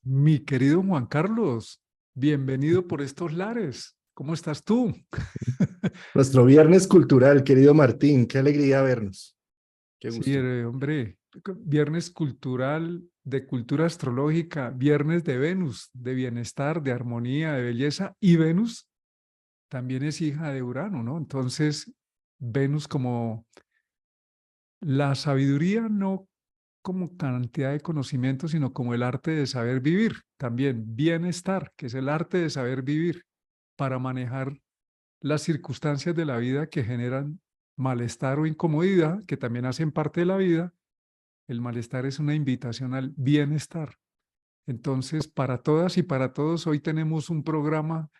Mi querido Juan Carlos, bienvenido por estos lares. ¿Cómo estás tú? Nuestro viernes cultural, querido Martín, qué alegría vernos. Qué Sí, gusto. hombre, viernes cultural, de cultura astrológica, viernes de Venus, de bienestar, de armonía, de belleza, y Venus también es hija de Urano, ¿no? Entonces, Venus como la sabiduría, no como cantidad de conocimiento, sino como el arte de saber vivir. También bienestar, que es el arte de saber vivir para manejar las circunstancias de la vida que generan malestar o incomodidad, que también hacen parte de la vida. El malestar es una invitación al bienestar. Entonces, para todas y para todos, hoy tenemos un programa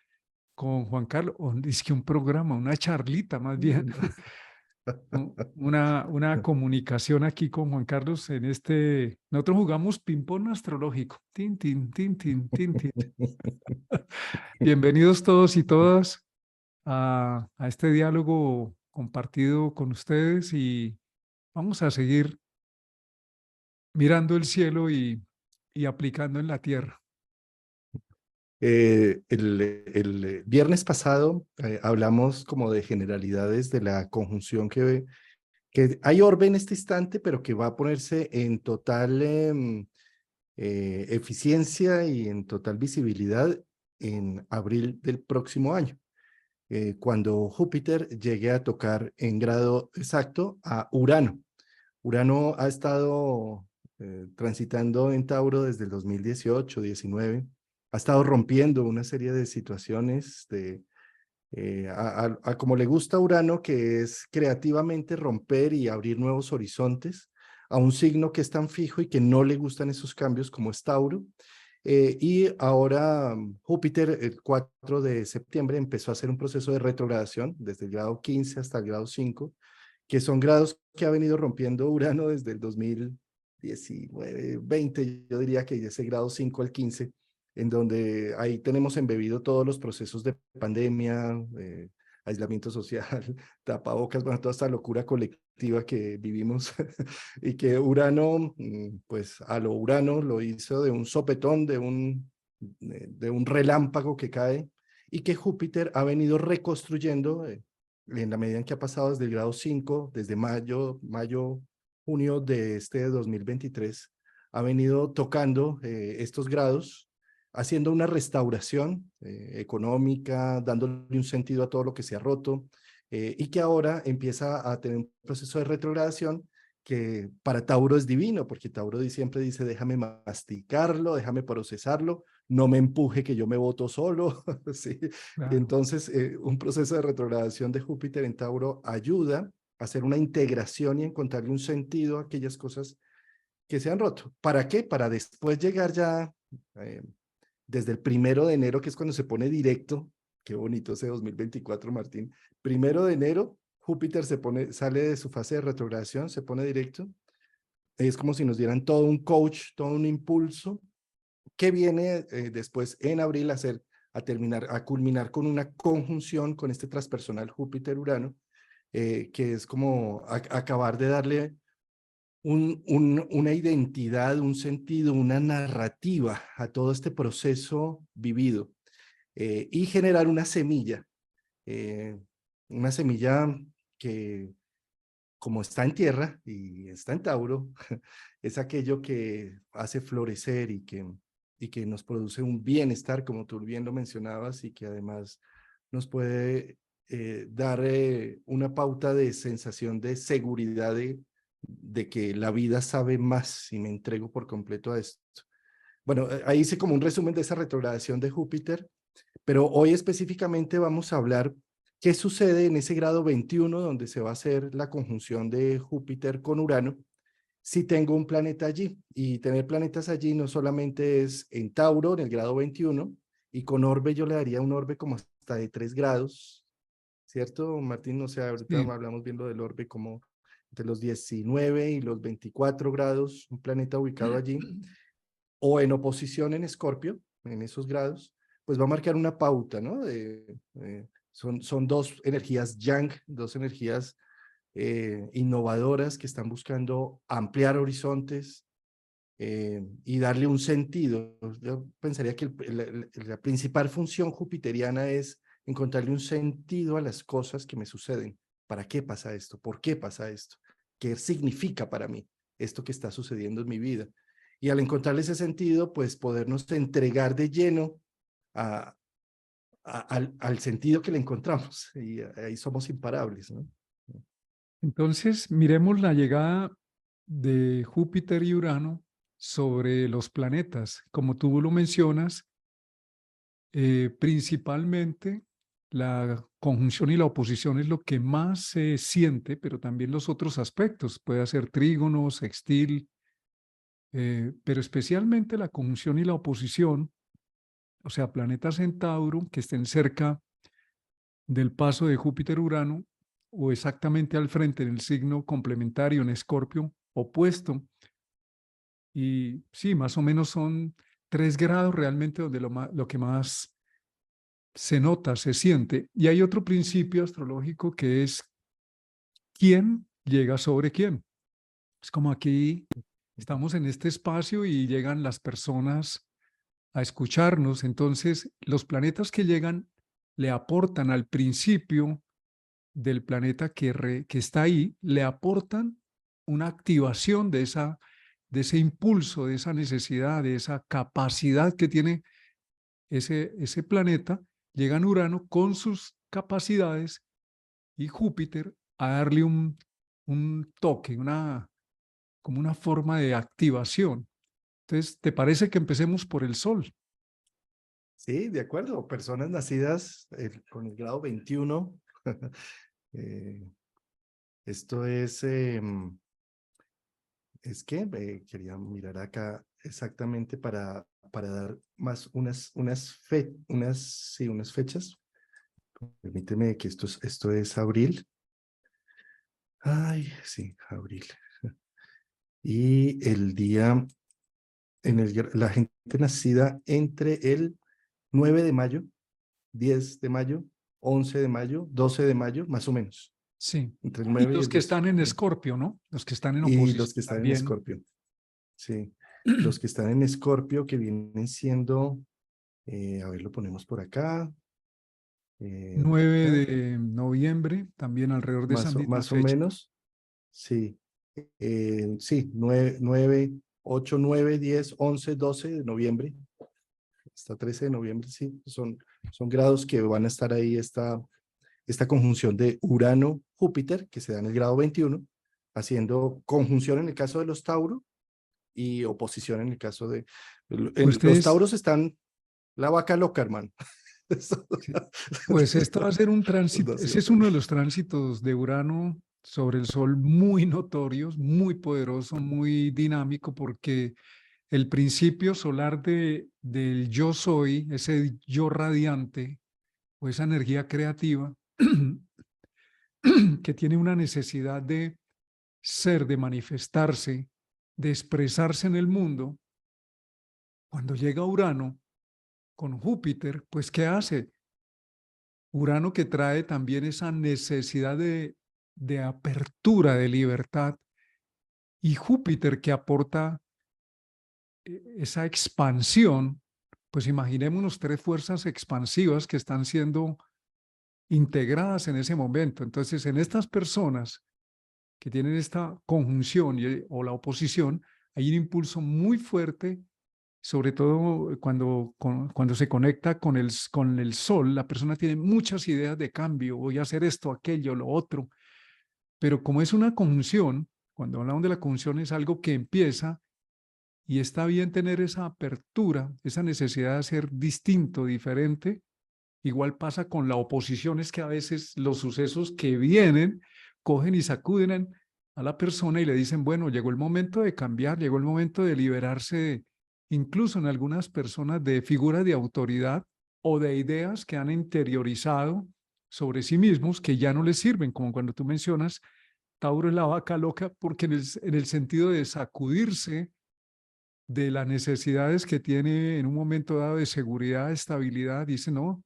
con Juan Carlos, o es que un programa, una charlita más bien, una comunicación aquí con Juan Carlos en este, nosotros jugamos ping-pong astrológico. Tin, tin, tin, tin, tin, tin. Bienvenidos todos y todas a este diálogo compartido con ustedes y vamos a seguir mirando el cielo y aplicando en la tierra. El viernes pasado hablamos como de generalidades de la conjunción que hay orbe en este instante, pero que va a ponerse en total eficiencia y en total visibilidad en abril del próximo año, cuando Júpiter llegue a tocar en grado exacto a Urano. Urano ha estado transitando en Tauro desde el 2018, 19, ha estado rompiendo una serie de situaciones a como le gusta a Urano, que es creativamente romper y abrir nuevos horizontes, a un signo que es tan fijo y que no le gustan esos cambios como es Tauro. Y ahora Júpiter, el 4 de septiembre, empezó a hacer un proceso de retrogradación desde el grado 15 hasta el grado 5, que son grados que ha venido rompiendo Urano desde el 2019, 20, yo diría que ese grado 5 al 15, en donde ahí tenemos embebido todos los procesos de pandemia, aislamiento social, tapabocas, bueno, toda esta locura colectiva que vivimos y que Urano, pues a lo Urano lo hizo de un sopetón, de un relámpago que cae, y que Júpiter ha venido reconstruyendo en la medida en que ha pasado desde el grado 5, desde junio de este 2023, ha venido tocando estos grados, haciendo una restauración económica, dándole un sentido a todo lo que se ha roto, y que ahora empieza a tener un proceso de retrogradación que para Tauro es divino, porque Tauro siempre dice, déjame masticarlo, déjame procesarlo, no me empuje que yo me voto solo, ¿sí? Claro. Entonces, un proceso de retrogradación de Júpiter en Tauro ayuda a hacer una integración y encontrarle un sentido a aquellas cosas que se han roto. ¿Para qué? Para después llegar ya eh, desde el 1 de enero, que es cuando se pone directo. Qué bonito ese 2024, Martín. 1 de enero, Júpiter sale de su fase de retrogradación, se pone directo. Es como si nos dieran todo un coach, todo un impulso que viene después en abril a culminar con una conjunción con este transpersonal Júpiter-Urano, que es como acabar de darle una identidad, un sentido, una narrativa a todo este proceso vivido, y generar eh, una semilla que, como está en tierra y está en Tauro, es aquello que hace florecer y que nos produce un bienestar, como tú bien lo mencionabas, y que además nos puede dar una pauta de sensación de seguridad de que la vida sabe más si me entrego por completo a esto. Bueno, ahí hice como un resumen de esa retrogradación de Júpiter, pero hoy específicamente vamos a hablar qué sucede en ese grado 21 donde se va a hacer la conjunción de Júpiter con Urano si tengo un planeta allí. Y tener planetas allí no solamente es en Tauro, en el grado 21, y con orbe yo le daría un orbe como hasta de 3 grados, ¿cierto, Martín? O sea, ahorita Sí, hablamos viendo del orbe como entre los 19 y los 24 grados, un planeta ubicado allí, o en oposición en Escorpio, en esos grados, pues va a marcar una pauta, ¿no? Son dos energías yang, dos energías innovadoras que están buscando ampliar horizontes, y darle un sentido. Yo pensaría que la principal función jupiteriana es encontrarle un sentido a las cosas que me suceden. ¿Para qué pasa esto? ¿Por qué pasa esto? ¿Qué significa para mí esto que está sucediendo en mi vida? Y al encontrarle ese sentido, pues podernos entregar de lleno a, al sentido que le encontramos. Y ahí somos imparables, ¿no? Entonces, miremos la llegada de Júpiter y Urano sobre los planetas. Como tú lo mencionas, principalmente la conjunción y la oposición es lo que más se siente, pero también los otros aspectos. Puede ser trígono, sextil, pero especialmente la conjunción y la oposición, o sea, planetas Centauro que estén cerca del paso de Júpiter-Urano o exactamente al frente en el signo complementario en Escorpio opuesto. Y sí, más o menos son 3 grados realmente donde lo que más se nota, se siente. Y hay otro principio astrológico que es quién llega sobre quién. Es como aquí estamos en este espacio y llegan las personas a escucharnos. Entonces, los planetas que llegan le aportan al principio del planeta que está ahí, le aportan una activación de ese impulso, de esa necesidad, de esa capacidad que tiene ese planeta. Llegan Urano con sus capacidades y Júpiter a darle un toque, como una forma de activación. Entonces, ¿te parece que empecemos por el Sol? Sí, de acuerdo. Personas nacidas con el grado 21. eh, esto es que quería mirar acá exactamente para dar más sí, unas fechas. Permíteme que esto es abril. Ay, sí, abril. Y el día, la gente nacida entre el 9 de mayo, 10 de mayo, 11 de mayo, 12 de mayo, más o menos, Sí. entre el Y 9 y los el que 12. están en Escorpio, ¿no? Los que están en Y los oposición que están en también. Escorpio, sí. Los que están en Escorpio, que vienen siendo, a ver, lo ponemos por acá, 9 de noviembre, también alrededor de esa misma más o fecha. menos, sí. Sí, 8, 9, 10, 11, 12 de noviembre, hasta 13 de noviembre, sí, son grados que van a estar ahí, esta conjunción de Urano-Júpiter, que se da en el grado 21, haciendo conjunción en el caso de los Tauro y oposición en el caso de... los Ustedes, Tauros están la vaca loca, hermano. sí, pues esto va a ser un tránsito, No ese es siempre. uno de los tránsitos de Urano sobre el Sol muy notorios, muy poderoso, muy dinámico, porque el principio solar del yo soy, ese yo radiante o esa energía creativa que tiene una necesidad de ser, de manifestarse, de expresarse en el mundo, cuando llega Urano con Júpiter, pues ¿qué hace? Urano que trae también esa necesidad de apertura, de libertad, y Júpiter que aporta esa expansión, pues imaginémonos 3 fuerzas expansivas que están siendo integradas en ese momento. Entonces, en estas personas que tienen esta conjunción o la oposición, hay un impulso muy fuerte, sobre todo cuando se conecta con el sol. La persona tiene muchas ideas de cambio, voy a hacer esto, aquello, lo otro, pero como es una conjunción, cuando hablamos de la conjunción es algo que empieza y está bien tener esa apertura, esa necesidad de ser distinto, diferente. Igual pasa con la oposición, es que a veces los sucesos que vienen cogen y sacuden a la persona y le dicen, bueno, llegó el momento de cambiar, llegó el momento de liberarse, incluso en algunas personas, de figuras de autoridad o de ideas que han interiorizado sobre sí mismos que ya no les sirven, como cuando tú mencionas, Tauro es la vaca loca, porque en el sentido de sacudirse de las necesidades que tiene en un momento dado de seguridad, estabilidad, dice, no,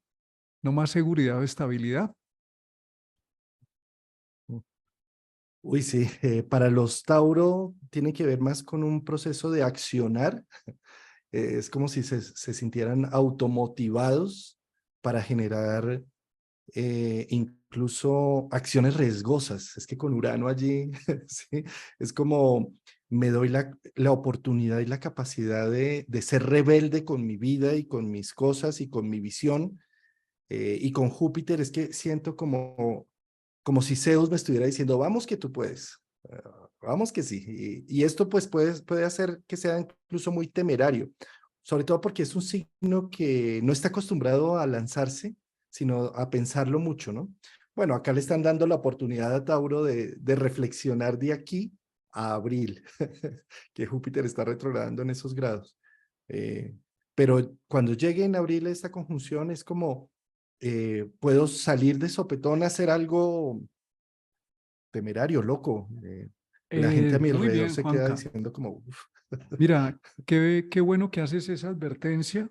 no más seguridad o estabilidad. Uy, sí, para los Tauro tiene que ver más con un proceso de accionar. Es como si se sintieran automotivados para generar incluso acciones riesgosas. Es que con Urano allí, sí, es como me doy la oportunidad y la capacidad de ser rebelde con mi vida y con mis cosas y con mi visión. Y con Júpiter es que siento como si Zeus me estuviera diciendo, vamos que tú puedes, vamos que sí. Y esto pues puede hacer que sea incluso muy temerario, sobre todo porque es un signo que no está acostumbrado a lanzarse, sino a pensarlo mucho, ¿no? Bueno, acá le están dando la oportunidad a Tauro de reflexionar de aquí a abril, que Júpiter está retrogradando en esos grados. Eh, pero cuando llegue en abril esta conjunción es como, puedo salir de sopetón a hacer algo temerario, loco. La gente a mi Muy alrededor bien, se queda Juanca. diciendo como, "Uf". Mira, qué bueno que haces esa advertencia,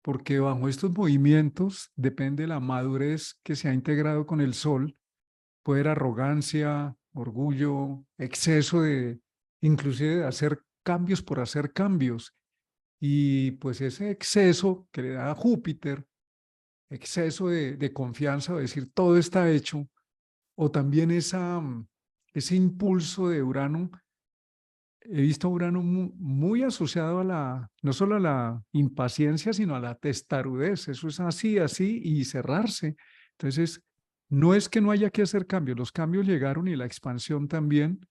porque bajo estos movimientos depende la madurez que se ha integrado con el sol. Puede haber arrogancia, orgullo, exceso de, inclusive de hacer cambios por hacer cambios. Y pues ese exceso que le da a Júpiter, exceso de confianza, o decir todo está hecho, o también ese impulso de Urano. He visto a Urano muy asociado a no solo a la impaciencia, sino a la testarudez. Eso es así, así y cerrarse. Entonces, no es que no haya que hacer cambios, los cambios llegaron y la expansión también,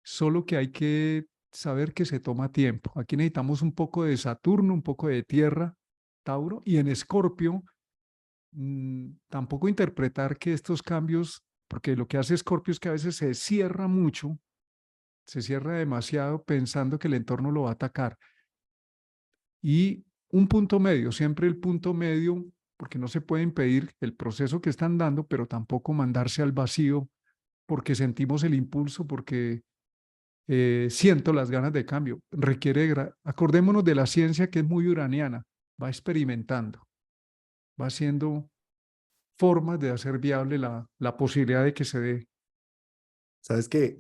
solo que hay que saber que se toma tiempo. Aquí necesitamos un poco de Saturno, un poco de Tierra, Tauro, y en Escorpio, tampoco interpretar que estos cambios, porque lo que hace Escorpio es que a veces se cierra mucho, se cierra demasiado pensando que el entorno lo va a atacar. Y un punto medio, siempre el punto medio, porque no se puede impedir el proceso que están dando, pero tampoco mandarse al vacío porque sentimos el impulso, porque siento las ganas de cambio. Acordémonos de la ciencia que es muy uraniana, va experimentando, va haciendo formas de hacer viable la posibilidad de que se dé. Sabes que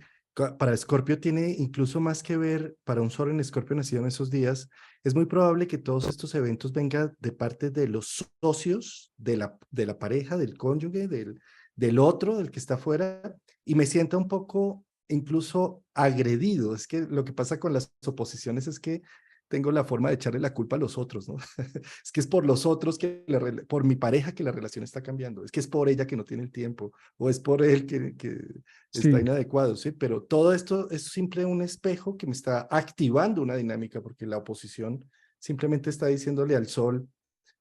para Escorpio tiene incluso más que ver, para un Sol en Escorpio nacido en esos días, es muy probable que todos estos eventos vengan de parte de los socios, de la pareja, del cónyuge, del otro, del que está afuera, y me sienta un poco incluso agredido. Es que lo que pasa con las oposiciones es que tengo la forma de echarle la culpa a los otros, ¿no? Es que es por los otros por mi pareja que la relación está cambiando, es que es por ella que no tiene el tiempo, o es por él que está Sí, inadecuado, ¿sí? Pero todo esto es simple un espejo que me está activando una dinámica, porque la oposición simplemente está diciéndole al sol,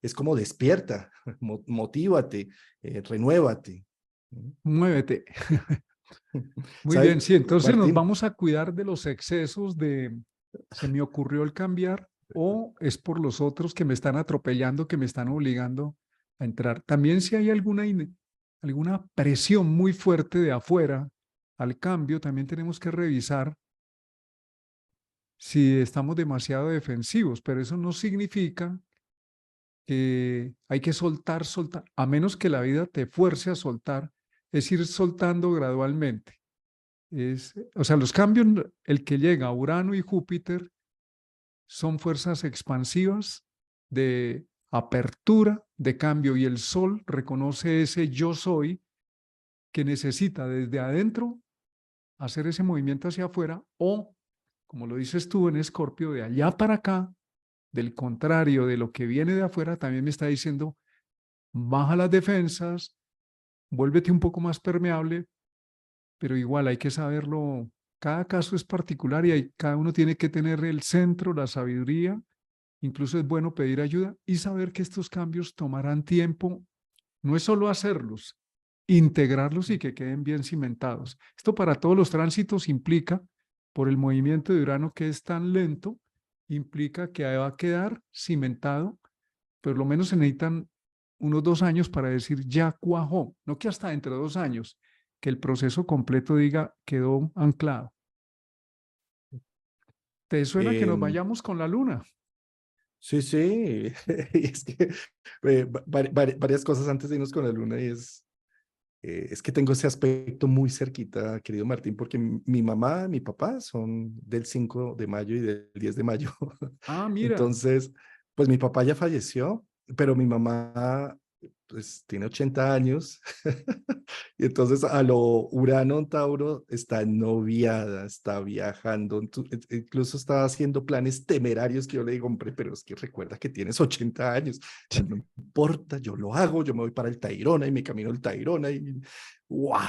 es como despierta, motívate, renuévate. muévete. Muy ¿Sabes, bien, sí, entonces nos Martín? vamos a cuidar de los excesos de se me ocurrió el cambiar o es por los otros que me están atropellando, que me están obligando a entrar. También si hay alguna presión muy fuerte de afuera al cambio, también tenemos que revisar si estamos demasiado defensivos, pero eso no significa que hay que soltar, soltar, a menos que la vida te fuerce a soltar, es ir soltando gradualmente. O sea, los cambios, el que llega a Urano y Júpiter son fuerzas expansivas de apertura, de cambio, y el Sol reconoce ese yo soy que necesita desde adentro hacer ese movimiento hacia afuera o, como lo dices tú en Escorpio, de allá para acá, del contrario de lo que viene de afuera, también me está diciendo, baja las defensas, vuélvete un poco más permeable, pero igual hay que saberlo, cada caso es particular y cada uno tiene que tener el centro, la sabiduría, incluso es bueno pedir ayuda y saber que estos cambios tomarán tiempo, no es solo hacerlos, integrarlos y que queden bien cimentados. Esto para todos los tránsitos implica, por el movimiento de Urano que es tan lento, implica que va a quedar cimentado, pero lo menos se necesitan unos 2 años para decir ya cuajó, no que hasta dentro de 2 años, que el proceso completo diga quedó anclado. ¿Te suena que nos Em, vayamos con la luna? sí, sí, y es que varias cosas antes de irnos con la luna y es Es que tengo ese aspecto muy cerquita, querido Martín, porque mi mamá, mi papá son del 5 de mayo y del 10 de mayo. Ah, mira. Entonces, pues mi papá ya falleció, pero mi mamá pues tiene 80 años. Y entonces a lo Urano Tauro está noviada, está viajando, incluso está haciendo planes temerarios que yo le digo, hombre, pero es que recuerda que tienes 80 años. No importa, yo lo hago, yo me voy para el Tayrona y me camino el Tayrona y ¡wow!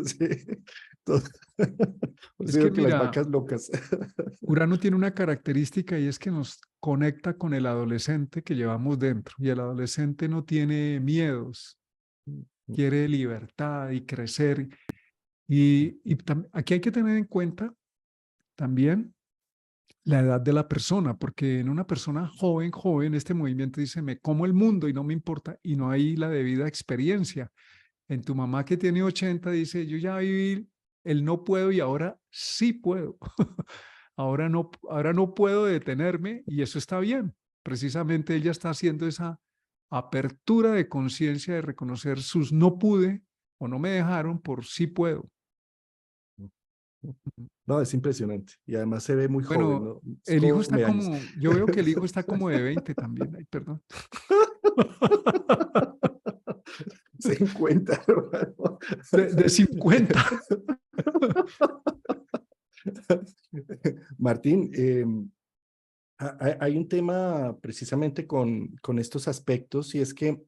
Sí. Entonces, por Es eso que digo que las mira, vacas locas. Urano tiene una característica y es que nos conecta con el adolescente que llevamos dentro. Y el adolescente no tiene miedos, quiere libertad y crecer. Aquí hay que tener en cuenta también la edad de la persona, porque en una persona joven, este movimiento dice, me como el mundo y no me importa, y no hay la debida experiencia. En tu mamá que tiene 80 dice, yo ya viví el no puedo y ahora sí puedo. Ahora no puedo detenerme y eso está bien. Precisamente ella está haciendo esa apertura de conciencia de reconocer sus no pude o no me dejaron por sí puedo. No, es impresionante. Y además se ve muy joven, Bueno, ¿no? Es el hijo como está de años. como, yo veo que el hijo está como de 20 también. Ay, perdón. 50, hermano. De 50. Martín, hay un tema precisamente con estos aspectos y es que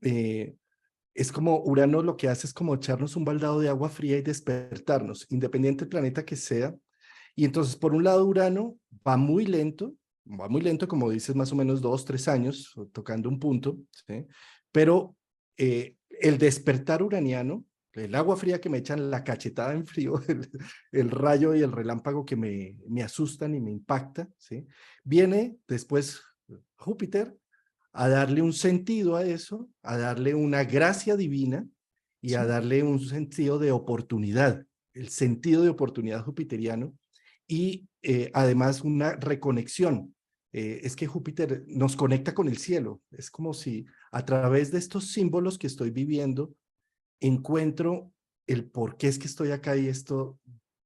es como Urano lo que hace es como echarnos un baldado de agua fría y despertarnos, independiente del planeta que sea. Y entonces, por un lado, Urano va muy lento, como dices, más o menos 2, 3 años, tocando un punto, ¿sí? Pero el despertar uraniano, el agua fría que me echan, la cachetada en frío, el rayo y el relámpago que me asustan y me impacta, ¿sí? Viene después Júpiter a darle un sentido a eso, a darle una gracia divina y a Sí. darle un sentido de oportunidad, el sentido de oportunidad jupiteriano y además una reconexión. Es que Júpiter nos conecta con el cielo. Es como si a través de estos símbolos que estoy viviendo encuentro el por qué es que estoy acá y esto,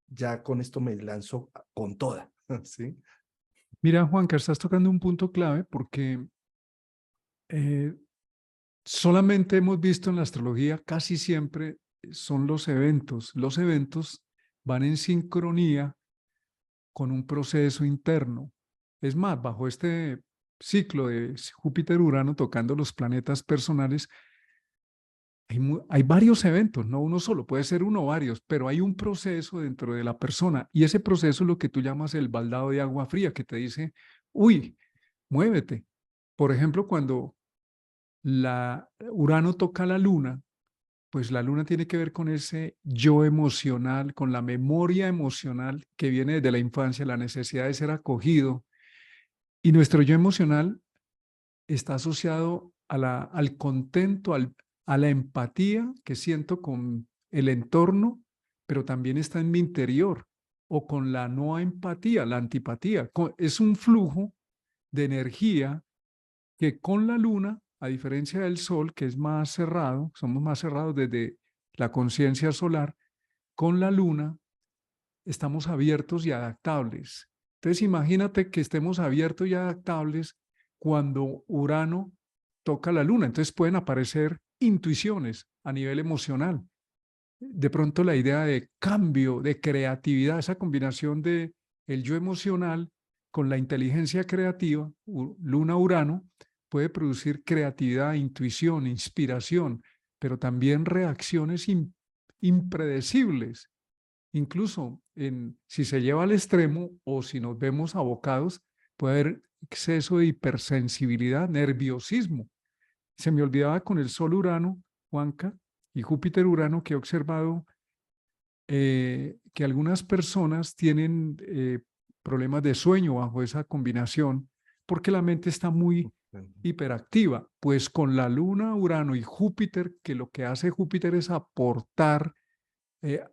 ya con esto me lanzo con toda. ¿Sí? Mira, Juanca, estás tocando un punto clave porque eh, solamente hemos visto en la astrología, casi siempre son los eventos. Los eventos van en sincronía con un proceso interno. Es más, bajo este ciclo de Júpiter-Urano tocando los planetas personales, hay varios eventos, no uno solo, puede ser uno o varios, pero hay un proceso dentro de la persona y ese proceso es lo que tú llamas el baldado de agua fría, que te dice, uy, muévete. Por ejemplo, cuando la Urano toca la luna, pues la luna tiene que ver con ese yo emocional, con la memoria emocional que viene desde la infancia, la necesidad de ser acogido. Y nuestro yo emocional está asociado al contento, a la empatía que siento con el entorno, pero también está en mi interior, o con la no empatía, la antipatía. Es un flujo de energía que con la luna, a diferencia del sol, que es más cerrado, somos más cerrados desde la conciencia solar, con la luna estamos abiertos y adaptables. Entonces imagínate que estemos abiertos y adaptables cuando Urano toca la luna. Entonces pueden aparecer intuiciones a nivel emocional. De pronto la idea de cambio, de creatividad, esa combinación de el yo emocional con la inteligencia creativa, Luna-Urano, puede producir creatividad, intuición, inspiración, pero también reacciones impredecibles. Incluso si se lleva al extremo o si nos vemos abocados, puede haber exceso de hipersensibilidad, nerviosismo. Se me olvidaba con el Sol Urano, Juanca, y Júpiter Urano, que he observado que algunas personas tienen problemas de sueño bajo esa combinación porque la mente está muy hiperactiva. Pues con la Luna, Urano y Júpiter, que lo que hace Júpiter es aportar,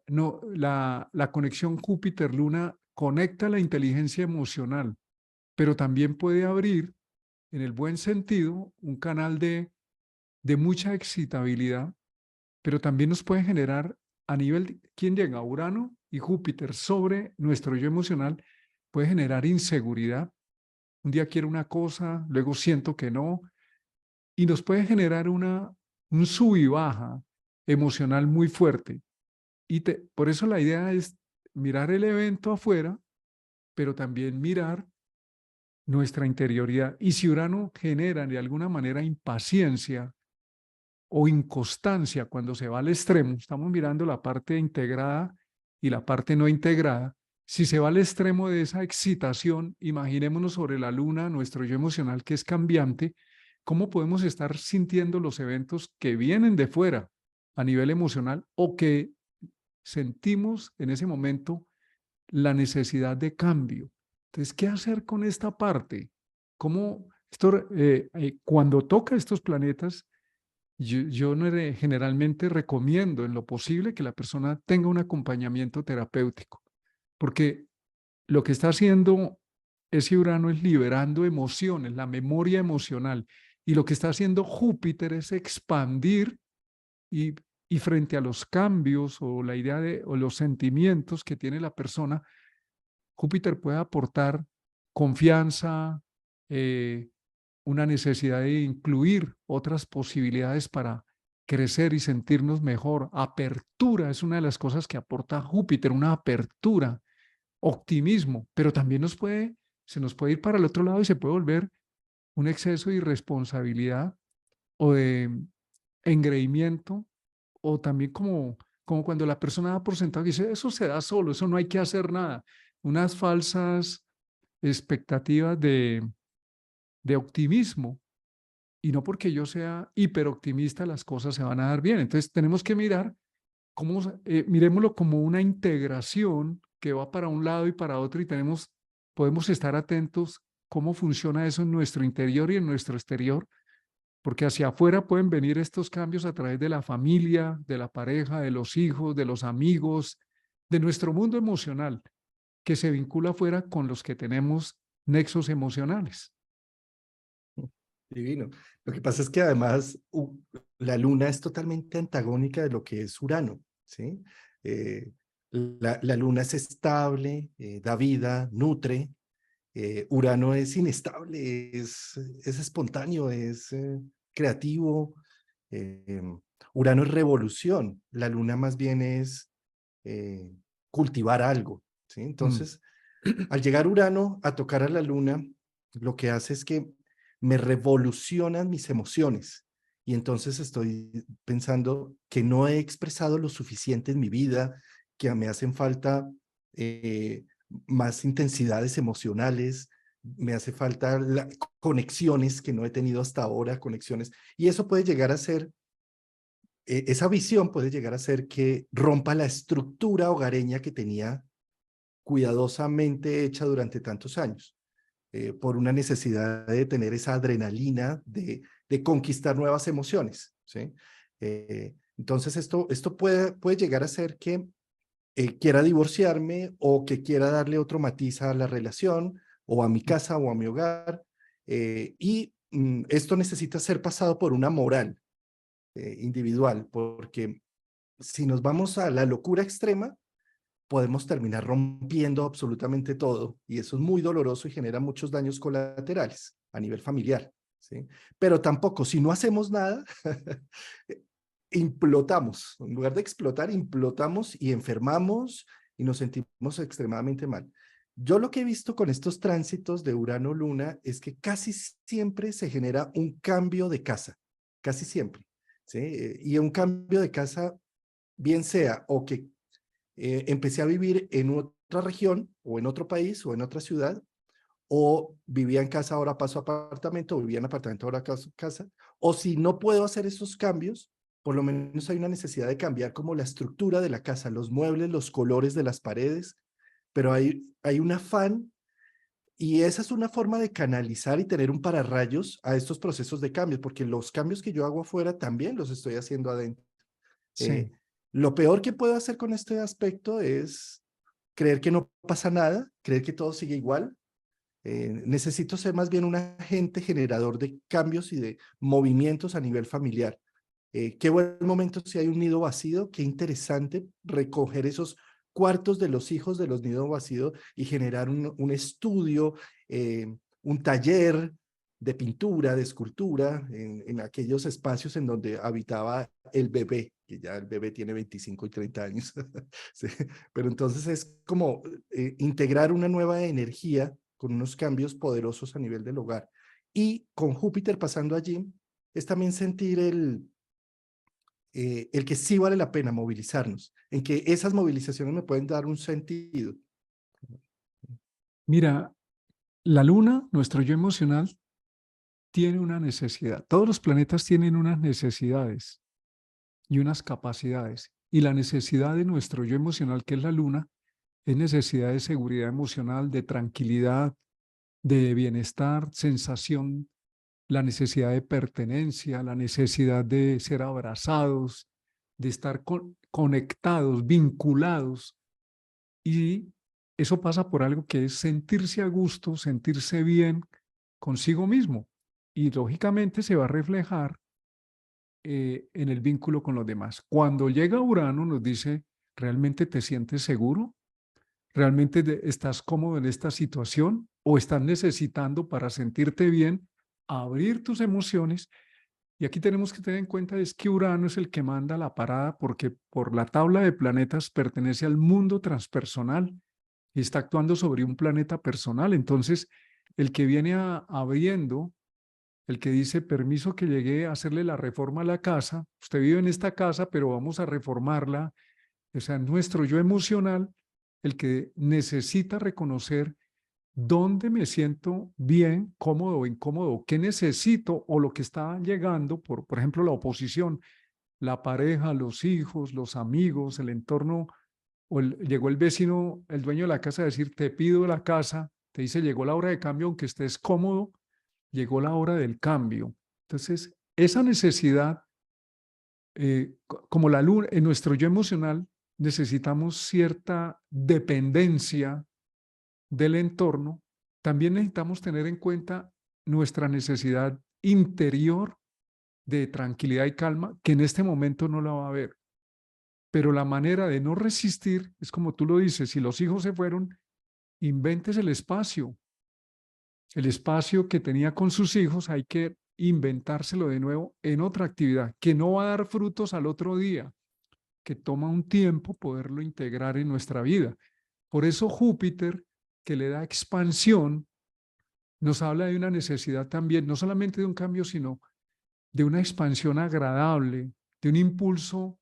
no, la conexión Júpiter-Luna conecta la inteligencia emocional, pero también puede abrir, en el buen sentido, un canal de mucha excitabilidad pero también nos puede generar a nivel, ¿quién llega? Urano y Júpiter sobre nuestro yo emocional, puede generar inseguridad. Un día quiero una cosa, luego siento que no, y nos puede generar un sub y baja emocional muy fuerte. Por eso la idea es mirar el evento afuera, pero también mirar nuestra interioridad. Y si Urano genera de alguna manera impaciencia o inconstancia cuando se va al extremo, estamos mirando la parte integrada y la parte no integrada. Si se va al extremo de esa excitación, imaginémonos sobre la luna, nuestro yo emocional que es cambiante, ¿cómo podemos estar sintiendo los eventos que vienen de fuera a nivel emocional o que sentimos en ese momento la necesidad de cambio? Entonces, ¿qué hacer con esta parte? ¿Cómo cuando toca estos planetas, yo no generalmente recomiendo en lo posible que la persona tenga un acompañamiento terapéutico, porque lo que está haciendo ese Urano es liberando emociones, la memoria emocional, y lo que está haciendo Júpiter es expandir y, y frente a los cambios o la idea o los sentimientos que tiene la persona, Júpiter puede aportar confianza, eh, una necesidad de incluir otras posibilidades para crecer y sentirnos mejor. Apertura es una de las cosas que aporta Júpiter, una apertura, optimismo, pero también se nos puede ir para el otro lado y se puede volver un exceso de irresponsabilidad o de engreimiento, o también como cuando la persona da por sentado que dice, eso se da solo, eso no hay que hacer nada. Unas falsas expectativas de optimismo. Y no porque yo sea hiperoptimista, las cosas se van a dar bien. Entonces tenemos que mirar miremoslo como una integración que va para un lado y para otro y podemos estar atentos cómo funciona eso en nuestro interior y en nuestro exterior, porque hacia afuera pueden venir estos cambios a través de la familia, de la pareja, de los hijos, de los amigos, de nuestro mundo emocional, que se vincula afuera con los que tenemos nexos emocionales. Divino. Lo que pasa es que además la luna es totalmente antagónica de lo que es Urano, ¿sí? La luna es estable, da vida, nutre. Urano es inestable, es espontáneo, es creativo. eh, Urano es revolución. La luna más bien es eh, cultivar algo, ¿sí? Mm, Entonces, al llegar Urano a tocar a la luna, lo que hace es que me revolucionan mis emociones. Y entonces estoy pensando que no he expresado lo suficiente en mi vida, que me hacen falta más intensidades emocionales, me hace falta conexiones que no he tenido hasta ahora, conexiones. Y eso puede llegar a ser, esa visión puede llegar a ser que rompa la estructura hogareña que tenía cuidadosamente hecha durante tantos años, por una necesidad de tener esa adrenalina, de conquistar nuevas emociones, ¿sí? Entonces esto puede llegar a ser que quiera divorciarme o que quiera darle otro matiz a la relación o a mi casa o a mi hogar, y esto necesita ser pasado por una moral individual, porque si nos vamos a la locura extrema, podemos terminar rompiendo absolutamente todo y eso es muy doloroso y genera muchos daños colaterales a nivel familiar, ¿sí? Pero tampoco, si no hacemos nada, implotamos. En lugar de explotar, implotamos y enfermamos y nos sentimos extremadamente mal. Yo lo que he visto con estos tránsitos de Urano-Luna es que casi siempre se genera un cambio de casa, casi siempre, ¿sí? Y un cambio de casa, bien sea o que empecé a vivir en otra región o en otro país o en otra ciudad, o vivía en casa, ahora paso a apartamento, o vivía en apartamento, ahora paso a casa, o si no puedo hacer esos cambios, por lo menos hay una necesidad de cambiar como la estructura de la casa, los muebles, los colores de las paredes, pero hay un afán y esa es una forma de canalizar y tener un pararrayos a estos procesos de cambio, porque los cambios que yo hago afuera también los estoy haciendo adentro. sí, Eh, lo peor que puedo hacer con este aspecto es creer que no pasa nada, creer que todo sigue igual. Necesito ser más bien un agente generador de cambios y de movimientos a nivel familiar. Qué buen momento si hay un nido vacío, qué interesante recoger esos cuartos de los hijos de los nidos vacíos y generar un estudio, un taller de pintura, de escultura, en aquellos espacios en donde habitaba el bebé, que ya el bebé tiene 25 y 30 años. Sí, pero entonces es como integrar una nueva energía con unos cambios poderosos a nivel del hogar. Y con Júpiter pasando allí, es también sentir el que sí vale la pena movilizarnos, en que esas movilizaciones me pueden dar un sentido. Mira, la luna, nuestro yo emocional, tiene una necesidad. Todos los planetas tienen unas necesidades y unas capacidades. Y la necesidad de nuestro yo emocional, que es la luna, es necesidad de seguridad emocional, de tranquilidad, de bienestar, sensación, la necesidad de pertenencia, la necesidad de ser abrazados, de estar conectados, vinculados. Y eso pasa por algo que es sentirse a gusto, sentirse bien consigo mismo. Y lógicamente se va a reflejar en el vínculo con los demás. Cuando llega Urano nos dice, ¿realmente te sientes seguro? ¿Realmente estás cómodo en esta situación? ¿O estás necesitando para sentirte bien abrir tus emociones? Y aquí tenemos que tener en cuenta es que Urano es el que manda la parada porque por la tabla de planetas pertenece al mundo transpersonal y está actuando sobre un planeta personal. Entonces, el que viene abriendo, el que dice, permiso que llegue a hacerle la reforma a la casa, usted vive en esta casa, pero vamos a reformarla, o sea, nuestro yo emocional, el que necesita reconocer dónde me siento bien, cómodo o incómodo, qué necesito o lo que está llegando, por ejemplo, la oposición, la pareja, los hijos, los amigos, el entorno, o llegó el vecino, el dueño de la casa a decir, te pido la casa, te dice, llegó la hora de cambio, aunque estés cómodo, llegó la hora del cambio. Entonces, esa necesidad, como la luna, en nuestro yo emocional, necesitamos cierta dependencia del entorno, también necesitamos tener en cuenta nuestra necesidad interior de tranquilidad y calma, que en este momento no la va a haber. Pero la manera de no resistir es como tú lo dices, si los hijos se fueron, inventes el espacio que tenía con sus hijos, hay que inventárselo de nuevo en otra actividad que no va a dar frutos al otro día, que toma un tiempo poderlo integrar en nuestra vida. Por eso Júpiter, que le da expansión, nos habla de una necesidad también, no solamente de un cambio, sino de una expansión agradable, de un impulso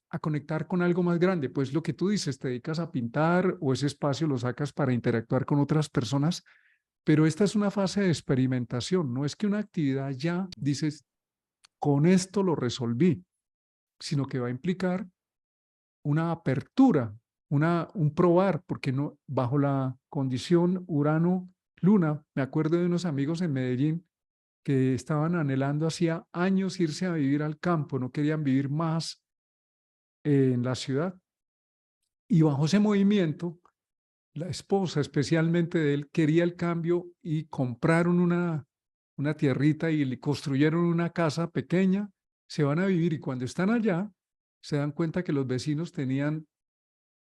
a conectar con algo más grande. Pues lo que tú dices, te dedicas a pintar o ese espacio lo sacas para interactuar con otras personas, pero esta es una fase de experimentación, no es que una actividad ya dices, con esto lo resolví, sino que va a implicar una apertura, un probar, porque no, bajo la condición Urano-Luna, me acuerdo de unos amigos en Medellín que estaban anhelando hacía años irse a vivir al campo, no querían vivir más en la ciudad. Y bajo ese movimiento, la esposa especialmente de él quería el cambio y compraron una tierrita y le construyeron una casa pequeña, se van a vivir y cuando están allá se dan cuenta que los vecinos tenían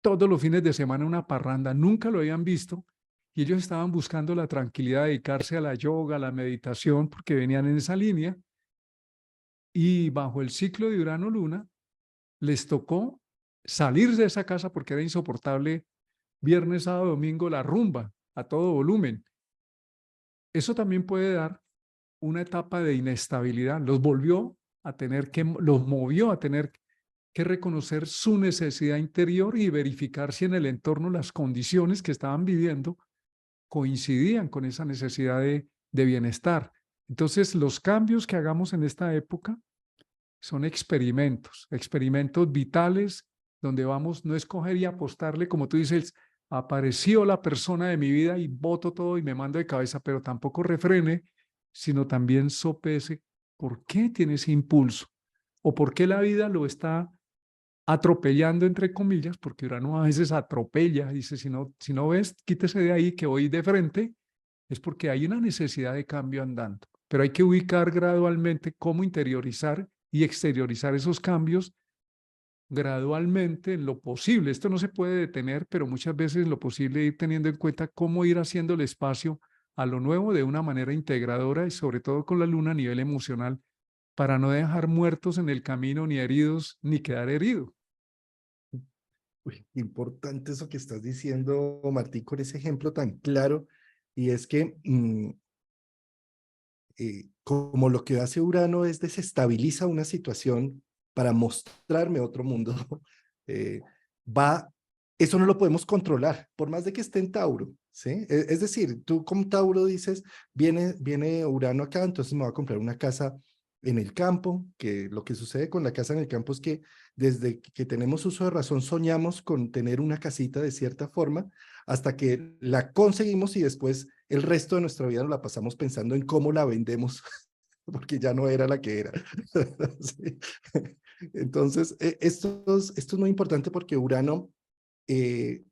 todos los fines de semana una parranda, nunca lo habían visto y ellos estaban buscando la tranquilidad, dedicarse a la yoga, a la meditación, porque venían en esa línea y bajo el ciclo de Urano-Luna les tocó salir de esa casa porque era insoportable viernes, sábado, domingo, la rumba a todo volumen. Eso también puede dar una etapa de inestabilidad, los movió a tener que reconocer su necesidad interior y verificar si en el entorno las condiciones que estaban viviendo coincidían con esa necesidad de bienestar. Entonces, los cambios que hagamos en esta época son experimentos vitales donde vamos, no escoger y apostarle, como tú dices, apareció la persona de mi vida y boto todo y me mando de cabeza, pero tampoco refrene, sino también sopese por qué tiene ese impulso o por qué la vida lo está atropellando, entre comillas, porque Urano a veces atropella, dice, si no ves, quítese de ahí que voy de frente, es porque hay una necesidad de cambio andando, pero hay que ubicar gradualmente cómo interiorizar y exteriorizar esos cambios gradualmente en lo posible. Esto no se puede detener, pero muchas veces lo posible ir teniendo en cuenta cómo ir haciendo el espacio a lo nuevo de una manera integradora y sobre todo con la luna a nivel emocional para no dejar muertos en el camino ni heridos ni quedar herido. Uy, importante eso que estás diciendo, Martín, con ese ejemplo tan claro. Y es que como lo que hace Urano es desestabiliza una situación para mostrarme otro mundo, eh, va, eso no lo podemos controlar, por más de que esté en Tauro, ¿sí? Es decir, tú como Tauro dices, viene Urano acá, entonces me voy a comprar una casa en el campo, que lo que sucede con la casa en el campo es que desde que tenemos uso de razón soñamos con tener una casita de cierta forma hasta que la conseguimos y después el resto de nuestra vida nos la pasamos pensando en cómo la vendemos porque ya no era la que era. Sí. Entonces, esto es muy importante porque Urano eh,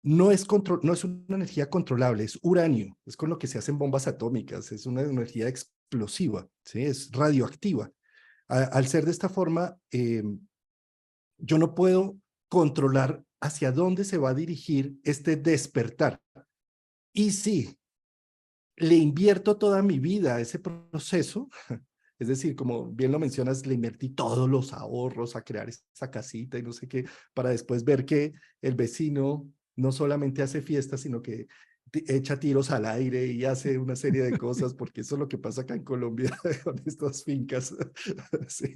no es una energía controlable, es uranio, es con lo que se hacen bombas atómicas, es una energía explosiva, ¿sí? Es radioactiva. Al ser de esta forma, yo no puedo controlar hacia dónde se va a dirigir este despertar. Y sí, le invierto toda mi vida a ese proceso, es decir, como bien lo mencionas, le invertí todos los ahorros a crear esa casita y no sé qué, para después ver que el vecino no solamente hace fiestas, sino que echa tiros al aire y hace una serie de cosas, porque eso es lo que pasa acá en Colombia con estas fincas. Sí.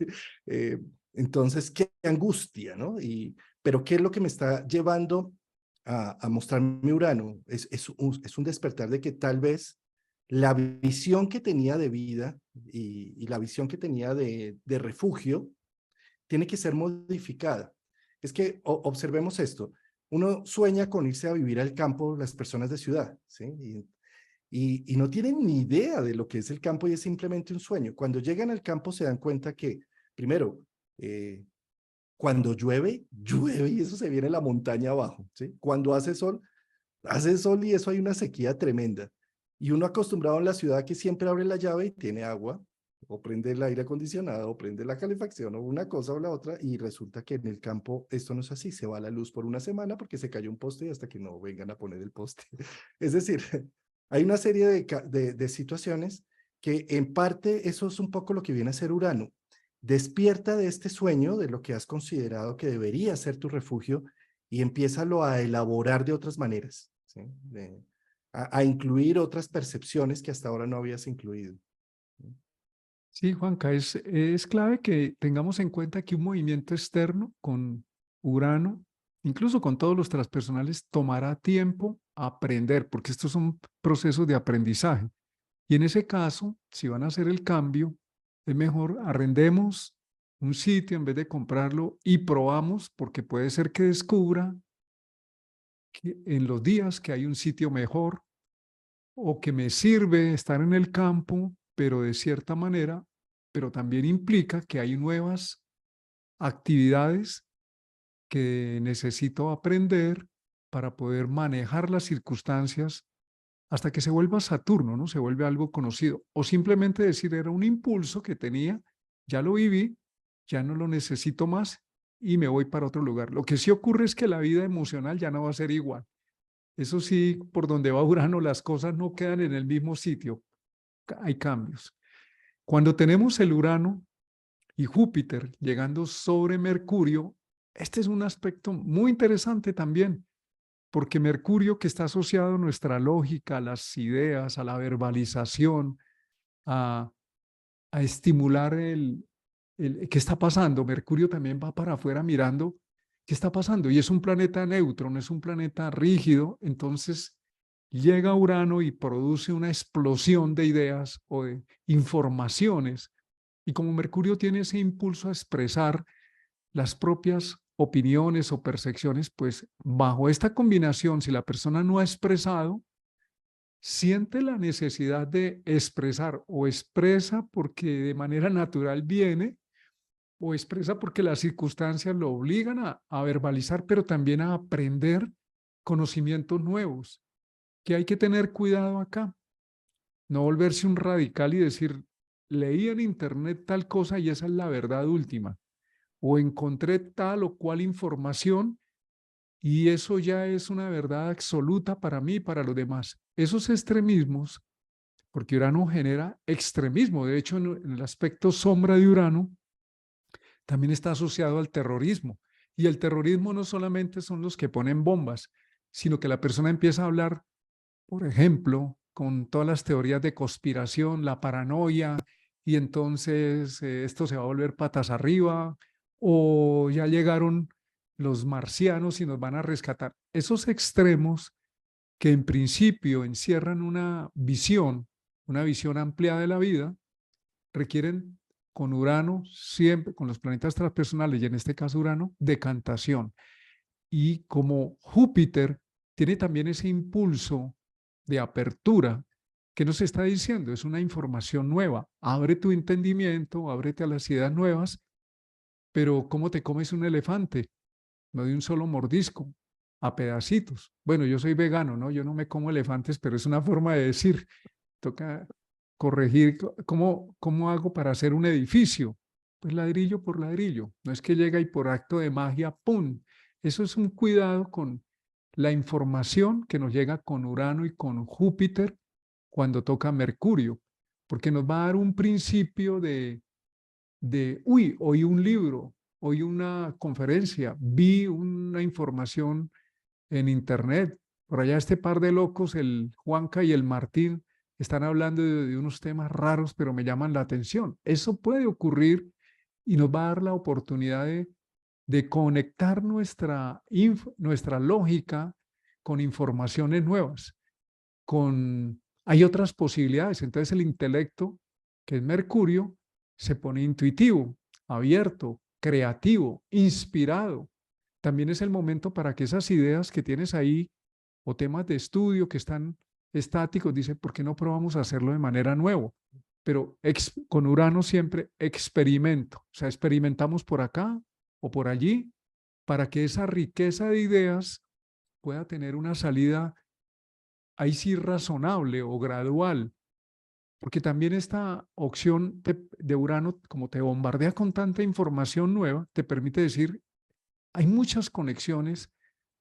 Eh, entonces, qué angustia, ¿no? Pero ¿qué es lo que me está llevando a mostrar mi Urano? Es un despertar de que tal vez la visión que tenía de vida y la visión que tenía de refugio tiene que ser modificada. Es que observemos esto. Uno sueña con irse a vivir al campo las personas de ciudad, ¿sí? Y no tienen ni idea de lo que es el campo y es simplemente un sueño. Cuando llegan al campo se dan cuenta que, primero, cuando llueve, llueve y eso se viene la montaña abajo, ¿sí? Cuando hace sol y eso hay una sequía tremenda. Y uno acostumbrado en la ciudad que siempre abre la llave y tiene agua, o prende el aire acondicionado, o prende la calefacción, o una cosa o la otra, y resulta que en el campo esto no es así, se va la luz por una semana porque se cayó un poste y hasta que no vengan a poner el poste. Es decir, hay una serie de situaciones que en parte eso es un poco lo que viene a ser Urano. Despierta de este sueño, de lo que has considerado que debería ser tu refugio, y empiézalo a elaborar de otras maneras, ¿sí? A incluir otras percepciones que hasta ahora no habías incluido. Sí, Juanca, es clave que tengamos en cuenta que un movimiento externo con Urano, incluso con todos los transpersonales, tomará tiempo aprender, porque estos son procesos de aprendizaje. Y en ese caso, si van a hacer el cambio, es mejor arrendemos un sitio en vez de comprarlo y probamos, porque puede ser que descubra que en los días que hay un sitio mejor o que me sirve estar en el campo, pero de cierta manera, pero también implica que hay nuevas actividades que necesito aprender para poder manejar las circunstancias hasta que se vuelva Saturno, ¿no? Se vuelve algo conocido. O simplemente decir, era un impulso que tenía, ya lo viví, ya no lo necesito más y me voy para otro lugar. Lo que sí ocurre es que la vida emocional ya no va a ser igual. Eso sí, por donde va Urano, las cosas no quedan en el mismo sitio. Hay cambios. Cuando tenemos el Urano y Júpiter llegando sobre Mercurio, este es un aspecto muy interesante también, porque Mercurio, que está asociado a nuestra lógica, a las ideas, a la verbalización, a, a estimular qué está pasando. Mercurio también va para afuera mirando qué está pasando y es un planeta neutro, no es un planeta rígido, entonces llega Urano y produce una explosión de ideas o de informaciones. Y como Mercurio tiene ese impulso a expresar las propias opiniones o percepciones, pues bajo esta combinación, si la persona no ha expresado, siente la necesidad de expresar o expresa porque de manera natural viene o expresa porque las circunstancias lo obligan a verbalizar, pero también a aprender conocimientos nuevos, que hay que tener cuidado acá, no volverse un radical y decir, leí en internet tal cosa y esa es la verdad última, o encontré tal o cual información y eso ya es una verdad absoluta para mí y para los demás. Esos extremismos, porque Urano genera extremismo, de hecho en el aspecto sombra de Urano también está asociado al terrorismo. Y el terrorismo no solamente son los que ponen bombas, sino que la persona empieza a hablar, por ejemplo, con todas las teorías de conspiración, la paranoia, y entonces esto se va a volver patas arriba, o ya llegaron los marcianos y nos van a rescatar. Esos extremos que en principio encierran una visión amplia de la vida, requieren con Urano, siempre con los planetas transpersonales y en este caso Urano, decantación. Y como Júpiter tiene también ese impulso de apertura, que nos está diciendo? Es una información nueva. Abre tu entendimiento, ábrete a las ideas nuevas, pero ¿cómo te comes un elefante? No de un solo mordisco, a pedacitos. Bueno, yo soy vegano, ¿no? Yo no me como elefantes, pero es una forma de decir, toca corregir cómo hago para hacer un edificio. Pues ladrillo por ladrillo. No es que llega y por acto de magia, ¡pum! Eso es un cuidado con la información que nos llega con Urano y con Júpiter cuando toca Mercurio, porque nos va a dar un principio oí un libro, oí una conferencia, vi una información en internet. Por allá este par de locos, el Juanca y el Martín, están hablando de unos temas raros, pero me llaman la atención. Eso puede ocurrir y nos va a dar la oportunidad de conectar nuestra lógica con informaciones nuevas, hay otras posibilidades. Entonces el intelecto, que es Mercurio, se pone intuitivo, abierto, creativo, inspirado. También es el momento para que esas ideas que tienes ahí o temas de estudio que están estáticos, dice, ¿por qué no probamos hacerlo de manera nueva? Pero con Urano siempre experimento, o sea, experimentamos por acá o por allí para que esa riqueza de ideas pueda tener una salida ahí sí razonable o gradual, porque también esta opción de Urano, como te bombardea con tanta información nueva, te permite decir, hay muchas conexiones,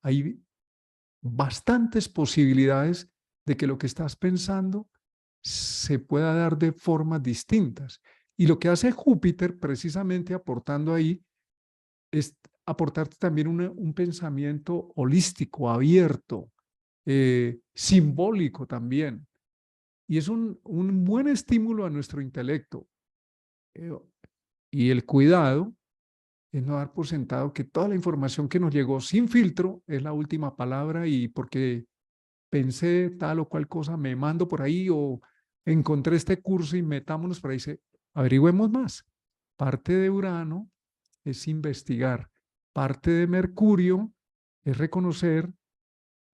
hay bastantes posibilidades de que lo que estás pensando se pueda dar de formas distintas. Y lo que hace Júpiter, precisamente aportando ahí, es aportarte también un pensamiento holístico, abierto, simbólico también. Y es un buen estímulo a nuestro intelecto. Eh, y el cuidado es no dar por sentado que toda la información que nos llegó sin filtro es la última palabra y porque pensé tal o cual cosa, me mando por ahí o encontré este curso y metámonos por ahí. Averigüemos más. Parte de Urano es investigar. Parte de Mercurio es reconocer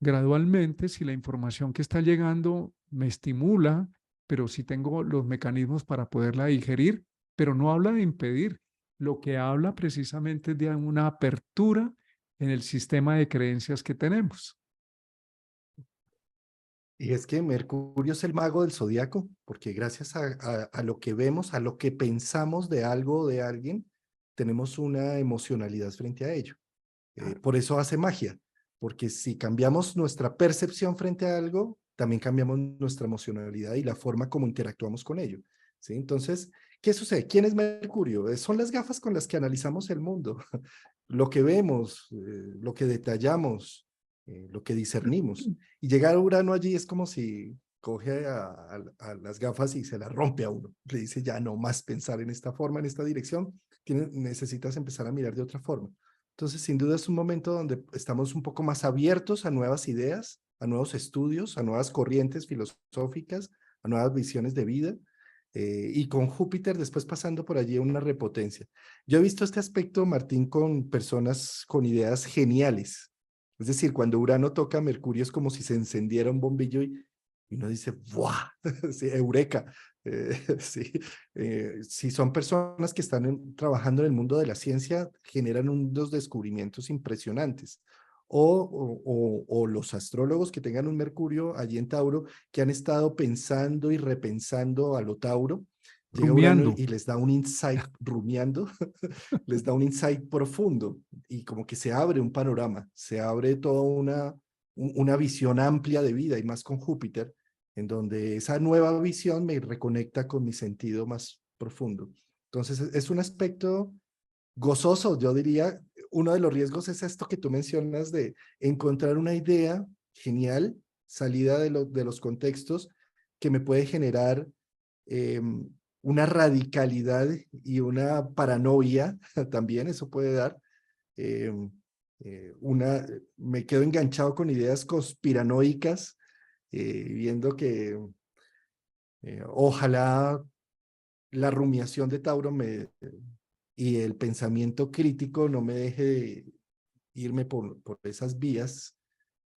gradualmente si la información que está llegando me estimula, pero si tengo los mecanismos para poderla digerir, pero no habla de impedir. Lo que habla precisamente es de una apertura en el sistema de creencias que tenemos. Y es que Mercurio es el mago del zodiaco, porque gracias a lo que vemos, a lo que pensamos de algo o de alguien, tenemos una emocionalidad frente a ello. Por eso hace magia, porque si cambiamos nuestra percepción frente a algo, también cambiamos nuestra emocionalidad y la forma como interactuamos con ello. ¿Sí? Entonces, ¿qué sucede? ¿Quién es Mercurio? Son las gafas con las que analizamos el mundo, lo que vemos, lo que detallamos, lo que discernimos. Y llegar a Urano allí es como si coge a las gafas y se las rompe a uno. Le dice, ya no más pensar en esta forma, en esta dirección, necesitas empezar a mirar de otra forma. Entonces, sin duda es un momento donde estamos un poco más abiertos a nuevas ideas, a nuevos estudios, a nuevas corrientes filosóficas, a nuevas visiones de vida, y con Júpiter después pasando por allí una repotencia. Yo he visto este aspecto, Martín, con personas con ideas geniales. Es decir, cuando Urano toca a Mercurio es como si se encendiera un bombillo y uno dice, ¡buah! Sí, eureka. Sí. Si son personas que están trabajando en el mundo de la ciencia, generan unos descubrimientos impresionantes. O los astrólogos que tengan un Mercurio allí en Tauro, que han estado pensando y repensando a lo Tauro, Llega Urano rumiando. y les da un insight, rumiando, les da un insight profundo y como que se abre un panorama, se abre toda una visión amplia de vida y más con Júpiter, en donde esa nueva visión me reconecta con mi sentido más profundo. Entonces es un aspecto gozoso, yo diría. Uno de los riesgos es esto que tú mencionas de encontrar una idea genial, salida de los contextos, que me puede generar eh, una radicalidad y una paranoia también, eso puede dar. eh, Me quedo enganchado con ideas conspiranoicas, viendo que ojalá la rumiación de Tauro y el pensamiento crítico no me deje de irme por esas vías,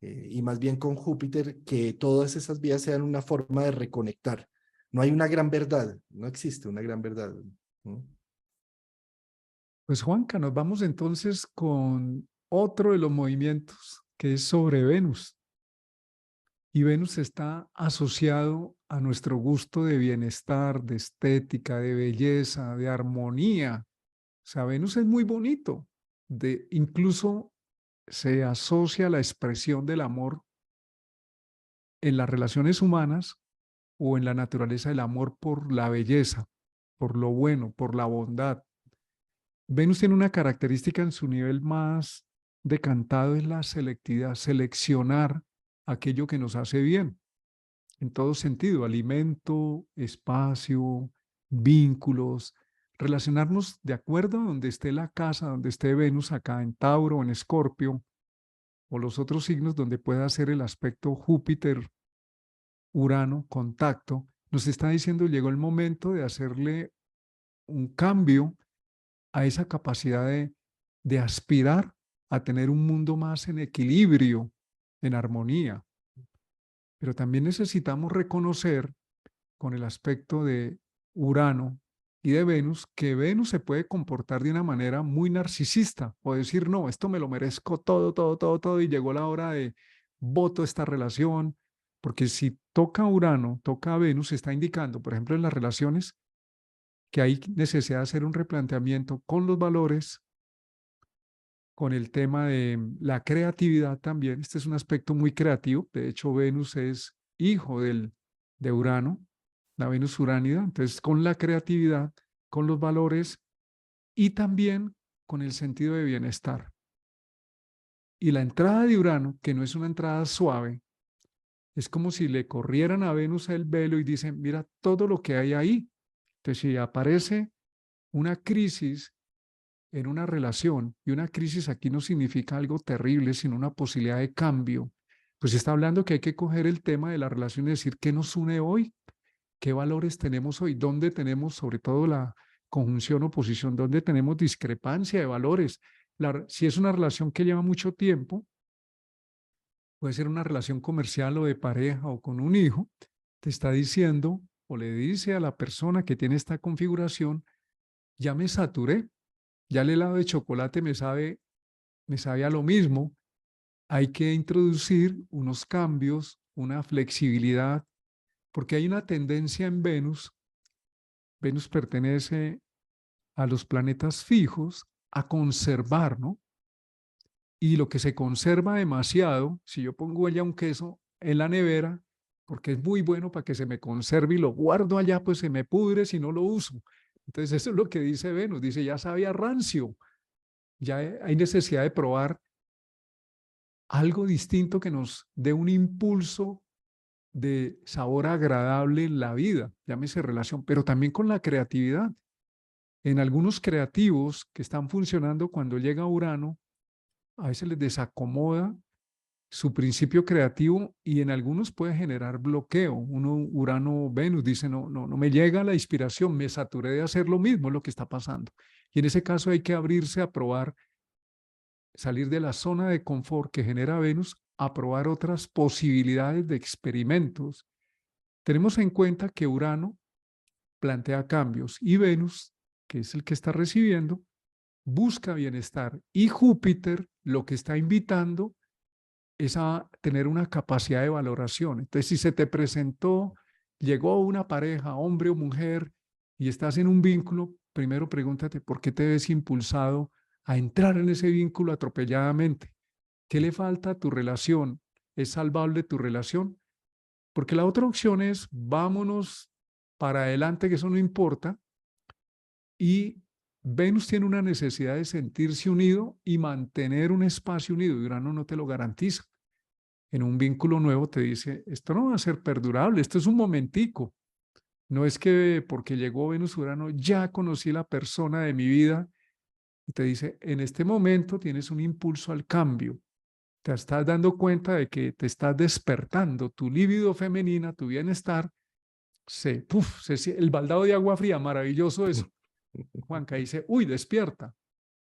y más bien con Júpiter, que todas esas vías sean una forma de reconectar. No hay una gran verdad, no existe una gran verdad, ¿no? Pues Juanca, nos vamos entonces con otro de los movimientos que es sobre Venus. Y Venus está asociado a nuestro gusto de bienestar, de estética, de belleza, de armonía. O sea, Venus es muy bonito. Incluso se asocia a la expresión del amor en las relaciones humanas o en la naturaleza del amor por la belleza, por lo bueno, por la bondad. Venus tiene una característica en su nivel más decantado, es la selectividad, seleccionar aquello que nos hace bien, en todo sentido, alimento, espacio, vínculos, relacionarnos de acuerdo a donde esté la casa, donde esté Venus, acá en Tauro o en Escorpio, o los otros signos donde pueda ser el aspecto Júpiter, Urano, contacto, nos está diciendo llegó el momento de hacerle un cambio a esa capacidad de aspirar a tener un mundo más en equilibrio, en armonía. Pero también necesitamos reconocer con el aspecto de Urano y de Venus, que Venus se puede comportar de una manera muy narcisista o decir, no, esto me lo merezco todo, todo, todo, todo, y llegó la hora de voto esta relación, porque si toca Urano, toca Venus, está indicando, por ejemplo, en las relaciones, que hay necesidad de hacer un replanteamiento con los valores, con el tema de la creatividad también. Este es un aspecto muy creativo. De hecho, Venus es hijo de Urano, la Venus uránida. Entonces, con la creatividad, con los valores y también con el sentido de bienestar. Y la entrada de Urano, que no es una entrada suave, es como si le corrieran a Venus el velo y dicen, mira todo lo que hay ahí. Entonces, si aparece una crisis en una relación, y una crisis aquí no significa algo terrible, sino una posibilidad de cambio, pues está hablando que hay que coger el tema de la relación y decir qué nos une hoy, qué valores tenemos hoy, dónde tenemos sobre todo la conjunción oposición, dónde tenemos discrepancia de valores. Si es una relación que lleva mucho tiempo, puede ser una relación comercial o de pareja o con un hijo, te está diciendo o le dice a la persona que tiene esta configuración, ya me saturé, ya el helado de chocolate me sabe a lo mismo, hay que introducir unos cambios, una flexibilidad, porque hay una tendencia en Venus. Venus pertenece a los planetas fijos, a conservar, ¿no? Y lo que se conserva demasiado, si yo pongo ya un queso en la nevera, porque es muy bueno para que se me conserve y lo guardo allá, pues se me pudre si no lo uso. Entonces eso es lo que dice Venus, dice ya sabía rancio, ya hay necesidad de probar algo distinto que nos dé un impulso de sabor agradable en la vida, llámese relación, pero también con la creatividad. En algunos creativos que están funcionando cuando llega Urano, a veces les desacomoda su principio creativo y en algunos puede generar bloqueo. Uno, Urano, Venus, dice, no, no, no me llega la inspiración, me saturé de hacer lo mismo, es lo que está pasando. Y en ese caso hay que abrirse a probar, salir de la zona de confort que genera Venus, a probar otras posibilidades de experimentos. Tenemos en cuenta que Urano plantea cambios y Venus, que es el que está recibiendo, busca bienestar y Júpiter lo que está invitando es a tener una capacidad de valoración. Entonces, si se te presentó, llegó una pareja, hombre o mujer, y estás en un vínculo, primero pregúntate por qué te ves impulsado a entrar en ese vínculo atropelladamente. ¿Qué le falta a tu relación? ¿Es salvable tu relación? Porque la otra opción es vámonos para adelante, que eso no importa. Y Venus tiene una necesidad de sentirse unido y mantener un espacio unido, y Urano no te lo garantiza. En un vínculo nuevo te dice, esto no va a ser perdurable, esto es un momentico. No es que porque llegó Venus Urano ya conocí la persona de mi vida, y te dice, en este momento tienes un impulso al cambio. Te estás dando cuenta de que te estás despertando, tu libido femenina, tu bienestar, el baldado de agua fría, maravilloso eso. Juanca dice, uy, despierta.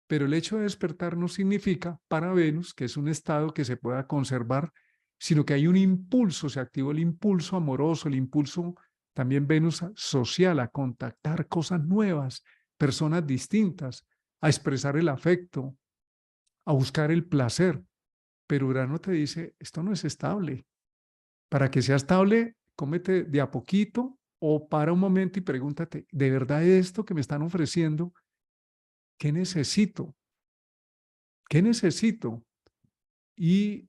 Pero el hecho de despertar no significa para Venus que es un estado que se pueda conservar, sino que hay un impulso, se activó el impulso amoroso, el impulso también Venus social, a contactar cosas nuevas, personas distintas, a expresar el afecto, a buscar el placer. Pero Urano te dice, esto no es estable. Para que sea estable, cómete de a poquito o para un momento y pregúntate, ¿de verdad esto que me están ofreciendo, qué necesito? ¿Qué necesito? Y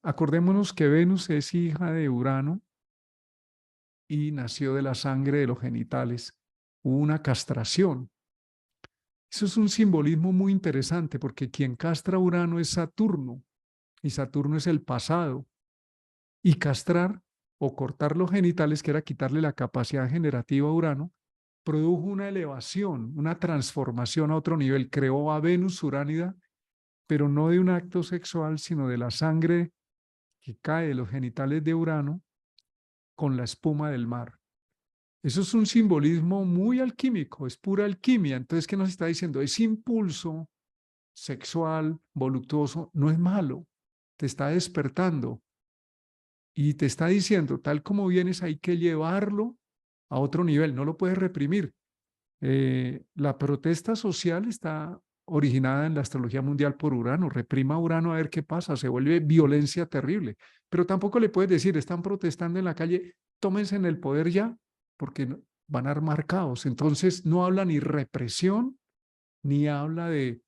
acordémonos que Venus es hija de Urano y nació de la sangre de los genitales. Hubo una castración. Eso es un simbolismo muy interesante porque quien castra a Urano es Saturno y Saturno es el pasado. Y castrar o cortar los genitales, que era quitarle la capacidad generativa a Urano, produjo una elevación, una transformación a otro nivel. Creó a Venus uránida, pero no de un acto sexual, sino de la sangre que cae de los genitales de Urano con la espuma del mar. Eso es un simbolismo muy alquímico, es pura alquimia. Entonces, ¿qué nos está diciendo? Ese impulso sexual, voluptuoso, no es malo, te está despertando y te está diciendo, tal como vienes, hay que llevarlo a otro nivel, no lo puedes reprimir. La protesta social está originada en la astrología mundial por Urano. Reprima a Urano a ver qué pasa, se vuelve violencia terrible. Pero tampoco le puedes decir, están protestando en la calle, tómense en el poder ya, porque van a armar caos. Entonces no habla ni represión, ni habla de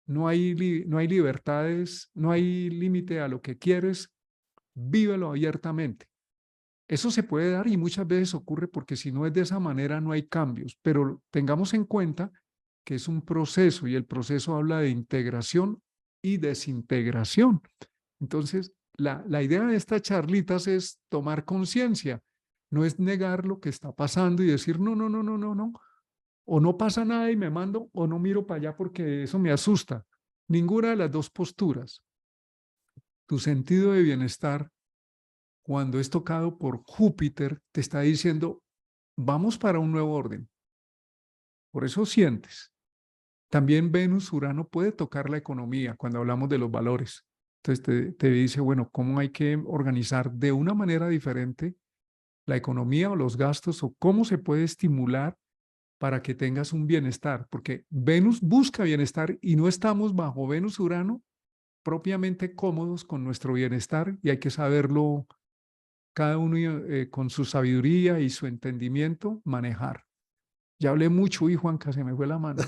no hay libertades, no hay límite a lo que quieres, vívelo abiertamente. Eso se puede dar y muchas veces ocurre porque si no es de esa manera no hay cambios, pero tengamos en cuenta que es un proceso y el proceso habla de integración y desintegración. Entonces, la idea de estas charlitas es tomar conciencia, no es negar lo que está pasando y decir, no, no, no, no, no, no, o no pasa nada y me mando, o no miro para allá porque eso me asusta. Ninguna de las dos posturas. Tu sentido de bienestar cuando es tocado por Júpiter, te está diciendo, vamos para un nuevo orden. Por eso sientes. También Venus, Urano puede tocar la economía cuando hablamos de los valores. Entonces te dice, bueno, ¿cómo hay que organizar de una manera diferente la economía o los gastos o cómo se puede estimular para que tengas un bienestar? Porque Venus busca bienestar y no estamos bajo Venus, Urano propiamente cómodos con nuestro bienestar y hay que saberlo cada uno con su sabiduría y su entendimiento manejar. Ya hablé mucho y Juanca, se me fue la mano.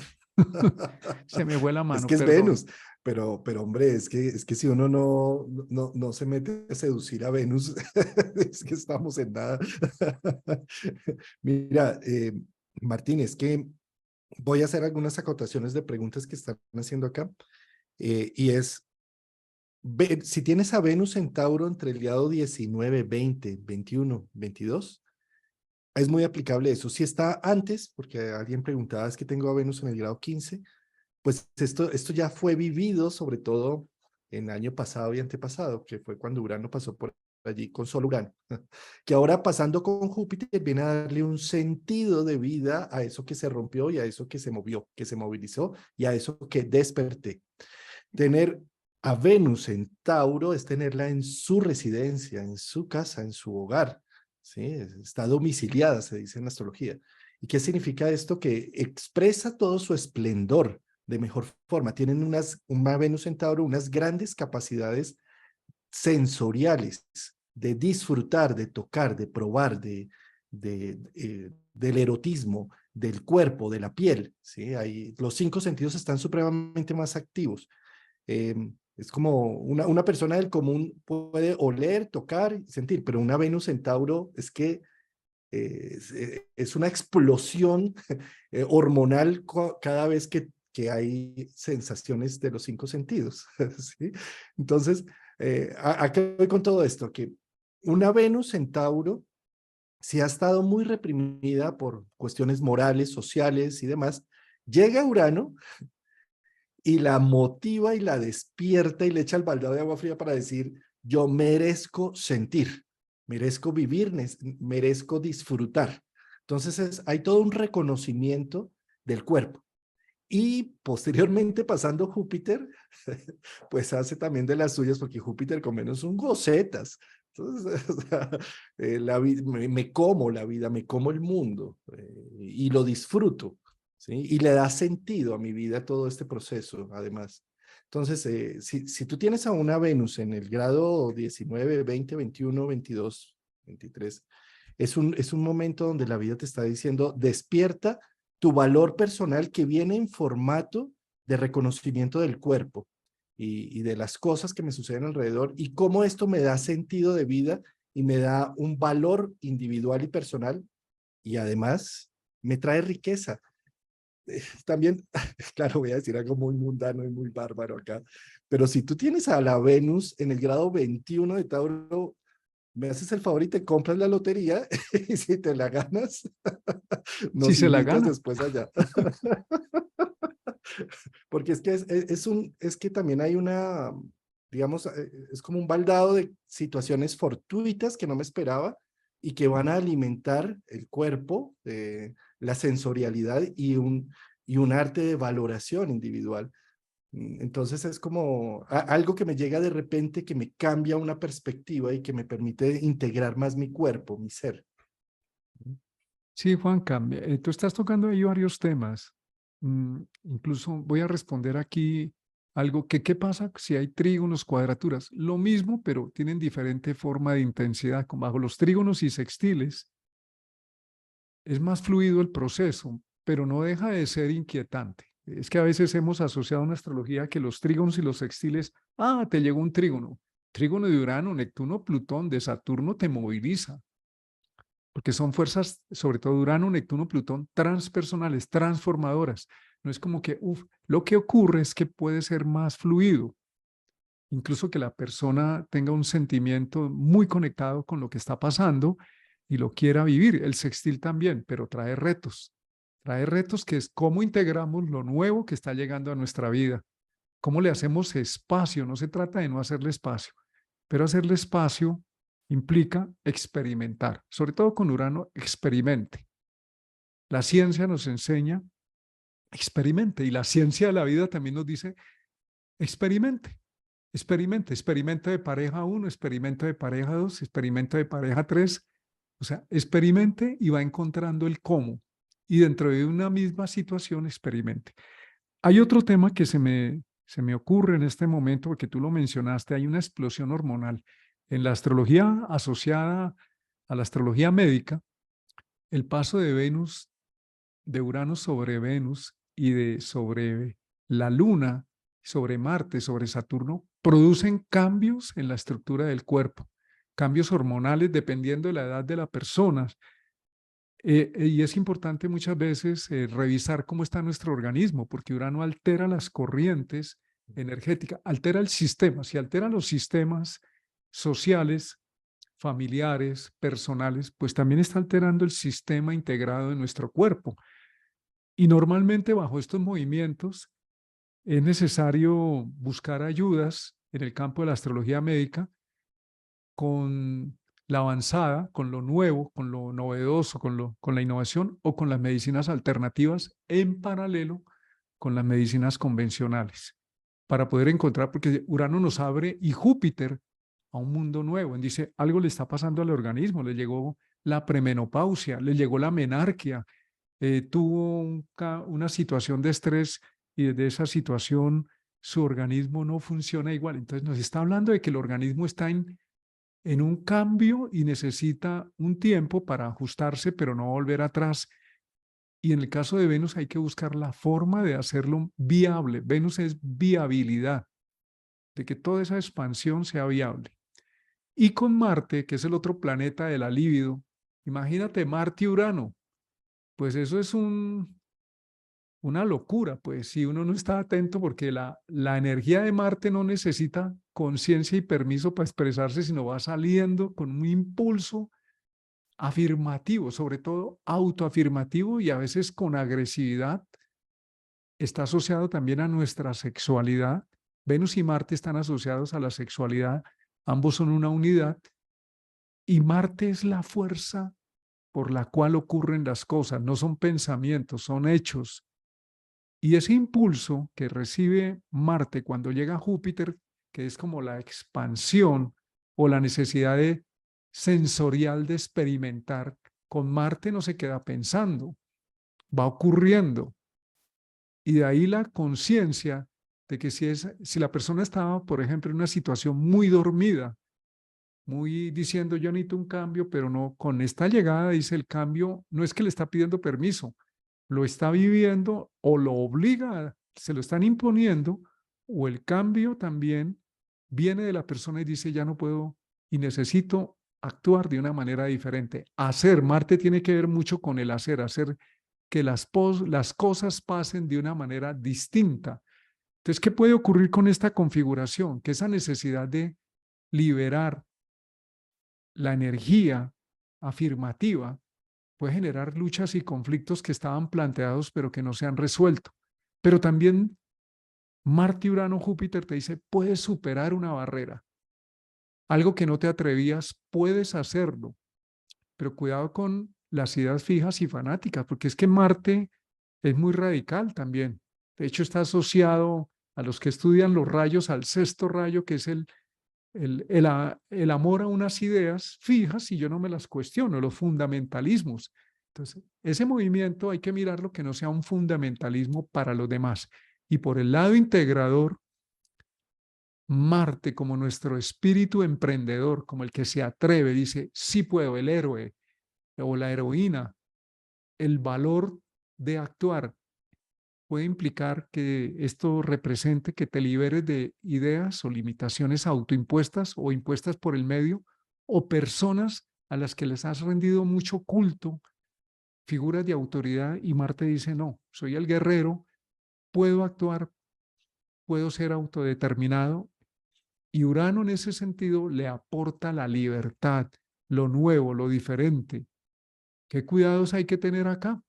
Se me fue la Es mano, que es perdón. Venus, pero hombre, es que si uno no se mete a seducir a Venus, es que estamos en nada. Mira, Martín, es que voy a hacer algunas acotaciones de preguntas que están haciendo acá, y es, si tienes a Venus en Tauro entre el grado 19, 20, 21, 22, es muy aplicable eso. Si está antes, porque alguien preguntaba, es que tengo a Venus en el grado 15, pues esto ya fue vivido, sobre todo en el año pasado y antepasado, que fue cuando Urano pasó por allí con Sol Urano, que ahora pasando con Júpiter viene a darle un sentido de vida a eso que se rompió y a eso que se movió, que se movilizó y a eso que desperté. Tener a Venus en Tauro es tenerla en su residencia, en su casa, en su hogar, ¿sí? Está domiciliada, se dice en la astrología. ¿Y qué significa esto? Que expresa todo su esplendor de mejor forma. Tienen una Venus en Tauro, unas grandes capacidades sensoriales de disfrutar, de tocar, de probar, del erotismo, del cuerpo, de la piel, ¿sí? Ahí, los 5 sentidos están supremamente más activos. Es como una persona del común puede oler, tocar y sentir, pero una Venus en Tauro es que es una explosión hormonal cada vez que hay sensaciones de los 5 sentidos. ¿Sí? Entonces, ¿a qué voy con todo esto? Que una Venus en Tauro, si ha estado muy reprimida por cuestiones morales, sociales y demás, llega Urano y la motiva y la despierta y le echa el baldado de agua fría para decir, yo merezco sentir, merezco vivir, merezco disfrutar. Entonces hay todo un reconocimiento del cuerpo. Y posteriormente pasando Júpiter, pues hace también de las suyas, porque Júpiter con menos son gocetas. Entonces, o sea, me como la vida, me como el mundo y lo disfruto, ¿sí? Y le da sentido a mi vida todo este proceso, además. Entonces, si tú tienes a una Venus en el grado 19, 20, 21, 22, 23, es un momento donde la vida te está diciendo, despierta tu valor personal que viene en formato de reconocimiento del cuerpo y de las cosas que me suceden alrededor y cómo esto me da sentido de vida y me da un valor individual y personal y además me trae riqueza. También, claro, voy a decir algo muy mundano y muy bárbaro acá, pero si tú tienes a la Venus en el grado 21 de Tauro, me haces el favor y te compras la lotería y si te la ganas, Si nos se la invitas gana. después allá. Porque es que es que también hay una, digamos, es como un baldado de situaciones fortuitas que no me esperaba y que van a alimentar el cuerpo, la sensorialidad y un arte de valoración individual. Entonces es como algo que me llega de repente, que me cambia una perspectiva y que me permite integrar más mi cuerpo, mi ser. Sí, Juanca, tú estás tocando ahí varios temas. Incluso voy a responder aquí algo que, ¿qué pasa si hay trígonos, cuadraturas? Lo mismo, pero tienen diferente forma de intensidad. Como bajo los trígonos y sextiles, es más fluido el proceso, pero no deja de ser inquietante. Es que a veces hemos asociado en astrología que los trígonos y los sextiles, te llegó un trígono. Trígono de Urano, Neptuno, Plutón, de Saturno te moviliza porque son fuerzas, sobre todo Urano, Neptuno, Plutón, transpersonales, transformadoras. No es como que, lo que ocurre es que puede ser más fluido, incluso que la persona tenga un sentimiento muy conectado con lo que está pasando y lo quiera vivir. El sextil también, pero trae retos que es cómo integramos lo nuevo que está llegando a nuestra vida, cómo le hacemos espacio. No se trata de no hacerle espacio, pero hacerle espacio implica experimentar, sobre todo con Urano, experimente. La ciencia nos enseña, experimente, y la ciencia de la vida también nos dice, experimente, experimente, experimento de pareja 1, experimento de pareja 2, experimento de pareja 3, o sea, experimente y va encontrando el cómo, y dentro de una misma situación experimente. Hay otro tema que se me ocurre en este momento, porque tú lo mencionaste, hay una explosión hormonal. En la astrología asociada a la astrología médica, el paso de Venus, de Urano sobre Venus y de sobre la Luna, sobre Marte, sobre Saturno, producen cambios en la estructura del cuerpo, cambios hormonales dependiendo de la edad de la persona. Y es importante muchas veces revisar cómo está nuestro organismo, porque Urano altera las corrientes energéticas, altera el sistema. Si altera los sistemas sociales, familiares, personales, pues también está alterando el sistema integrado de nuestro cuerpo. Y normalmente bajo estos movimientos es necesario buscar ayudas en el campo de la astrología médica con la avanzada, con lo nuevo, con lo novedoso, con la innovación o con las medicinas alternativas en paralelo con las medicinas convencionales para poder encontrar, porque Urano nos abre y Júpiter a un mundo nuevo. Dice, algo le está pasando al organismo, le llegó la premenopausia, le llegó la menarquia, tuvo una situación de estrés y desde esa situación su organismo no funciona igual. Entonces nos está hablando de que el organismo está en un cambio y necesita un tiempo para ajustarse, pero no volver atrás. Y en el caso de Venus hay que buscar la forma de hacerlo viable. Venus es viabilidad, de que toda esa expansión sea viable. Y con Marte, que es el otro planeta de la libido, imagínate Marte y Urano, pues eso es una locura, pues si uno no está atento, porque la energía de Marte no necesita conciencia y permiso para expresarse, sino va saliendo con un impulso afirmativo, sobre todo autoafirmativo y a veces con agresividad. Está asociado también a nuestra sexualidad. Venus y Marte están asociados a la sexualidad, ambos son una unidad, y Marte es la fuerza por la cual ocurren las cosas, no son pensamientos, son hechos. Y ese impulso que recibe Marte cuando llega a Júpiter, que es como la expansión o la necesidad sensorial de experimentar, con Marte no se queda pensando, va ocurriendo. Y de ahí la conciencia de que si la persona estaba, por ejemplo, en una situación muy dormida, muy diciendo yo necesito un cambio, pero no, con esta llegada dice el cambio, no es que le está pidiendo permiso, lo está viviendo o lo obliga, se lo están imponiendo, o el cambio también viene de la persona y dice ya no puedo y necesito actuar de una manera diferente. Hacer, Marte tiene que ver mucho con el hacer que las cosas pasen de una manera distinta. Entonces, ¿qué puede ocurrir con esta configuración? Que esa necesidad de liberar la energía afirmativa puede generar luchas y conflictos que estaban planteados pero que no se han resuelto. Pero también Marte, Urano, Júpiter te dice, puedes superar una barrera. Algo que no te atrevías, puedes hacerlo. Pero cuidado con las ideas fijas y fanáticas, porque es que Marte es muy radical también. De hecho, está asociado a los que estudian los rayos, al sexto rayo, que es el amor a unas ideas fijas y yo no me las cuestiono, los fundamentalismos. Entonces, ese movimiento hay que mirarlo que no sea un fundamentalismo para los demás. Y por el lado integrador, Marte como nuestro espíritu emprendedor, como el que se atreve, dice, sí puedo, el héroe o la heroína, el valor de actuar puede implicar que esto represente que te liberes de ideas o limitaciones autoimpuestas o impuestas por el medio o personas a las que les has rendido mucho culto, figuras de autoridad, y Marte dice, no, soy el guerrero, puedo actuar, puedo ser autodeterminado, y Urano en ese sentido le aporta la libertad, lo nuevo, lo diferente. ¿Qué cuidados hay que tener acá?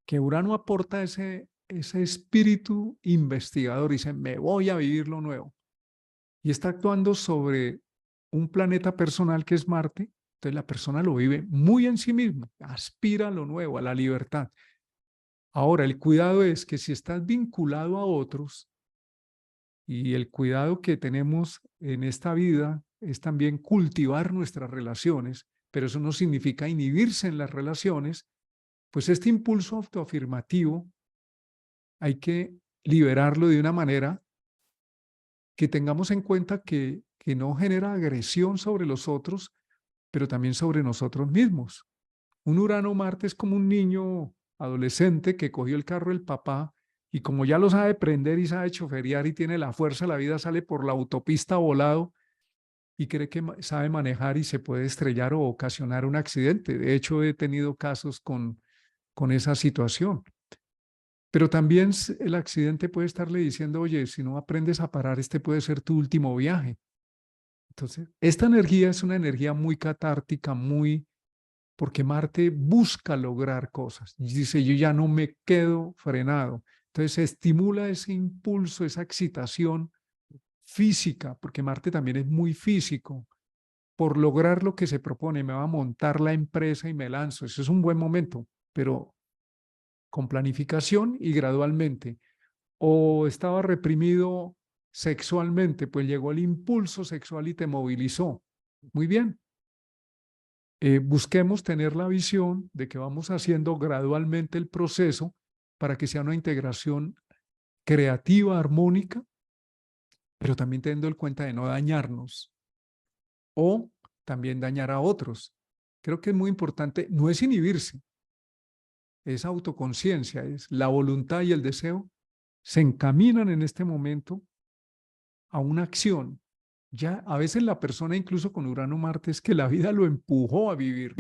Que Urano aporta ese espíritu investigador y dice, me voy a vivir lo nuevo. Y está actuando sobre un planeta personal que es Marte, entonces la persona lo vive muy en sí mismo, aspira a lo nuevo, a la libertad. Ahora, el cuidado es que si estás vinculado a otros, y el cuidado que tenemos en esta vida es también cultivar nuestras relaciones, pero eso no significa inhibirse en las relaciones, pues este impulso autoafirmativo hay que liberarlo de una manera que tengamos en cuenta que no genera agresión sobre los otros, pero también sobre nosotros mismos. Un Urano-Marte es como un niño adolescente que cogió el carro del papá y como ya lo sabe prender y sabe choferear y tiene la fuerza, la vida sale por la autopista volado y cree que sabe manejar y se puede estrellar o ocasionar un accidente. De hecho, he tenido casos con esa situación. Pero también el accidente puede estarle diciendo, oye, si no aprendes a parar, este puede ser tu último viaje. Entonces, esta energía es una energía muy catártica, porque Marte busca lograr cosas. Y dice, yo ya no me quedo frenado. Entonces, se estimula ese impulso, esa excitación física, porque Marte también es muy físico. Por lograr lo que se propone, me va a montar la empresa y me lanzo. Eso es un buen momento, pero con planificación y gradualmente. O estaba reprimido sexualmente, pues llegó el impulso sexual y te movilizó. Muy bien. Busquemos tener la visión de que vamos haciendo gradualmente el proceso para que sea una integración creativa, armónica, pero también teniendo en cuenta de no dañarnos o también dañar a otros. Creo que es muy importante, no es inhibirse, es autoconciencia, es la voluntad y el deseo se encaminan en este momento a una acción. Ya a veces la persona, incluso con Urano-Marte, es que la vida lo empujó a vivir.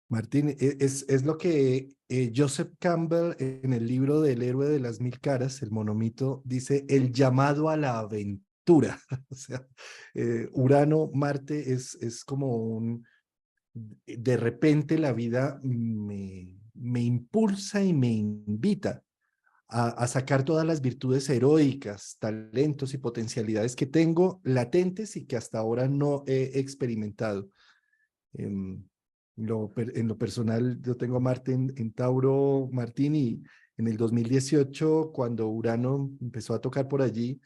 Martín, es lo que Joseph Campbell en el libro del héroe de las mil caras, el monomito, dice el llamado a la aventura. O sea, Urano, Marte es como de repente la vida me impulsa y me invita a sacar todas las virtudes heroicas, talentos y potencialidades que tengo latentes y que hasta ahora no he experimentado. En en lo personal, yo tengo a Marte en Tauro, Martín, y en el 2018, cuando Urano empezó a tocar por allí,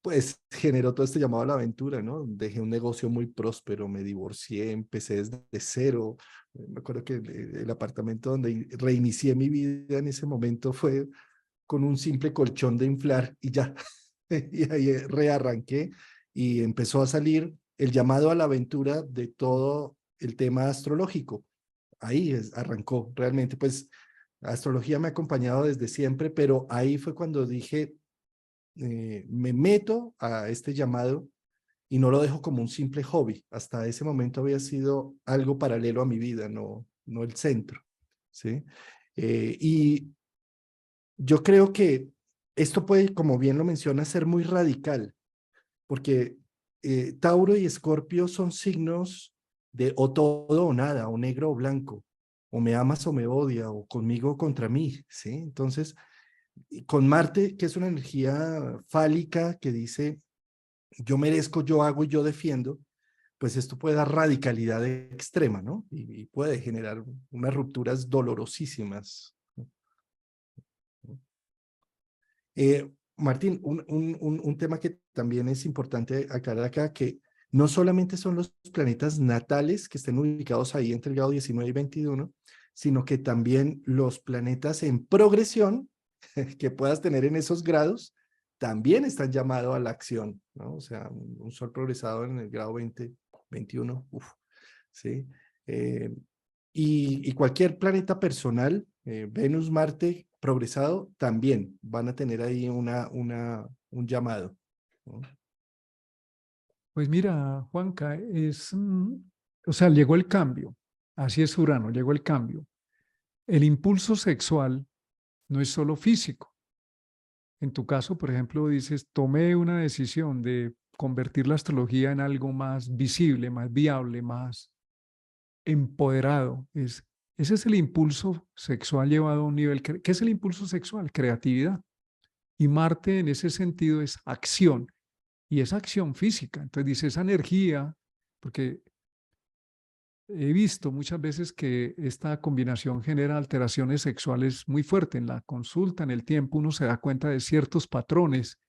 pues generó todo este llamado a la aventura, ¿no? Dejé un negocio muy próspero, me divorcié, empecé desde cero. Me acuerdo que el apartamento donde reinicié mi vida en ese momento fue con un simple colchón de inflar y ya. Y ahí rearranqué y empezó a salir el llamado a la aventura de todo el tema astrológico. Ahí arrancó realmente, pues la astrología me ha acompañado desde siempre, pero ahí fue cuando dije, me meto a este llamado y no lo dejo como un simple hobby. Hasta ese momento había sido algo paralelo a mi vida, no el centro, ¿sí? Y yo creo que esto puede, como bien lo menciona, ser muy radical, porque Tauro y Escorpio son signos de o todo o nada, o negro o blanco, o me amas o me odia, o conmigo o contra mí, ¿sí? Entonces, y con Marte, que es una energía fálica que dice, yo merezco, yo hago y yo defiendo, pues esto puede dar radicalidad extrema, ¿no? Y puede generar unas rupturas dolorosísimas. Martín, un tema que también es importante aclarar acá, que no solamente son los planetas natales que estén ubicados ahí entre el grado 19 y 21, sino que también los planetas en progresión que puedas tener en esos grados también están llamados a la acción, ¿no? O sea, un sol progresado en el grado 20, 21, uf, ¿sí? Eh, y cualquier planeta personal, Venus, Marte, progresado, también van a tener ahí un llamado, ¿no? Pues mira, Juanca, o sea, llegó el cambio. Así es Urano, llegó el cambio. El impulso sexual no es solo físico. En tu caso, por ejemplo, dices, tomé una decisión de convertir la astrología en algo más visible, más viable, más empoderado. Ese es el impulso sexual llevado a un nivel. ¿Qué es el impulso sexual? Creatividad. Y Marte en ese sentido es acción. Y es acción física. Entonces dice, esa energía, porque he visto muchas veces que esta combinación genera alteraciones sexuales muy fuertes. En la consulta, en el tiempo, uno se da cuenta de ciertos patrones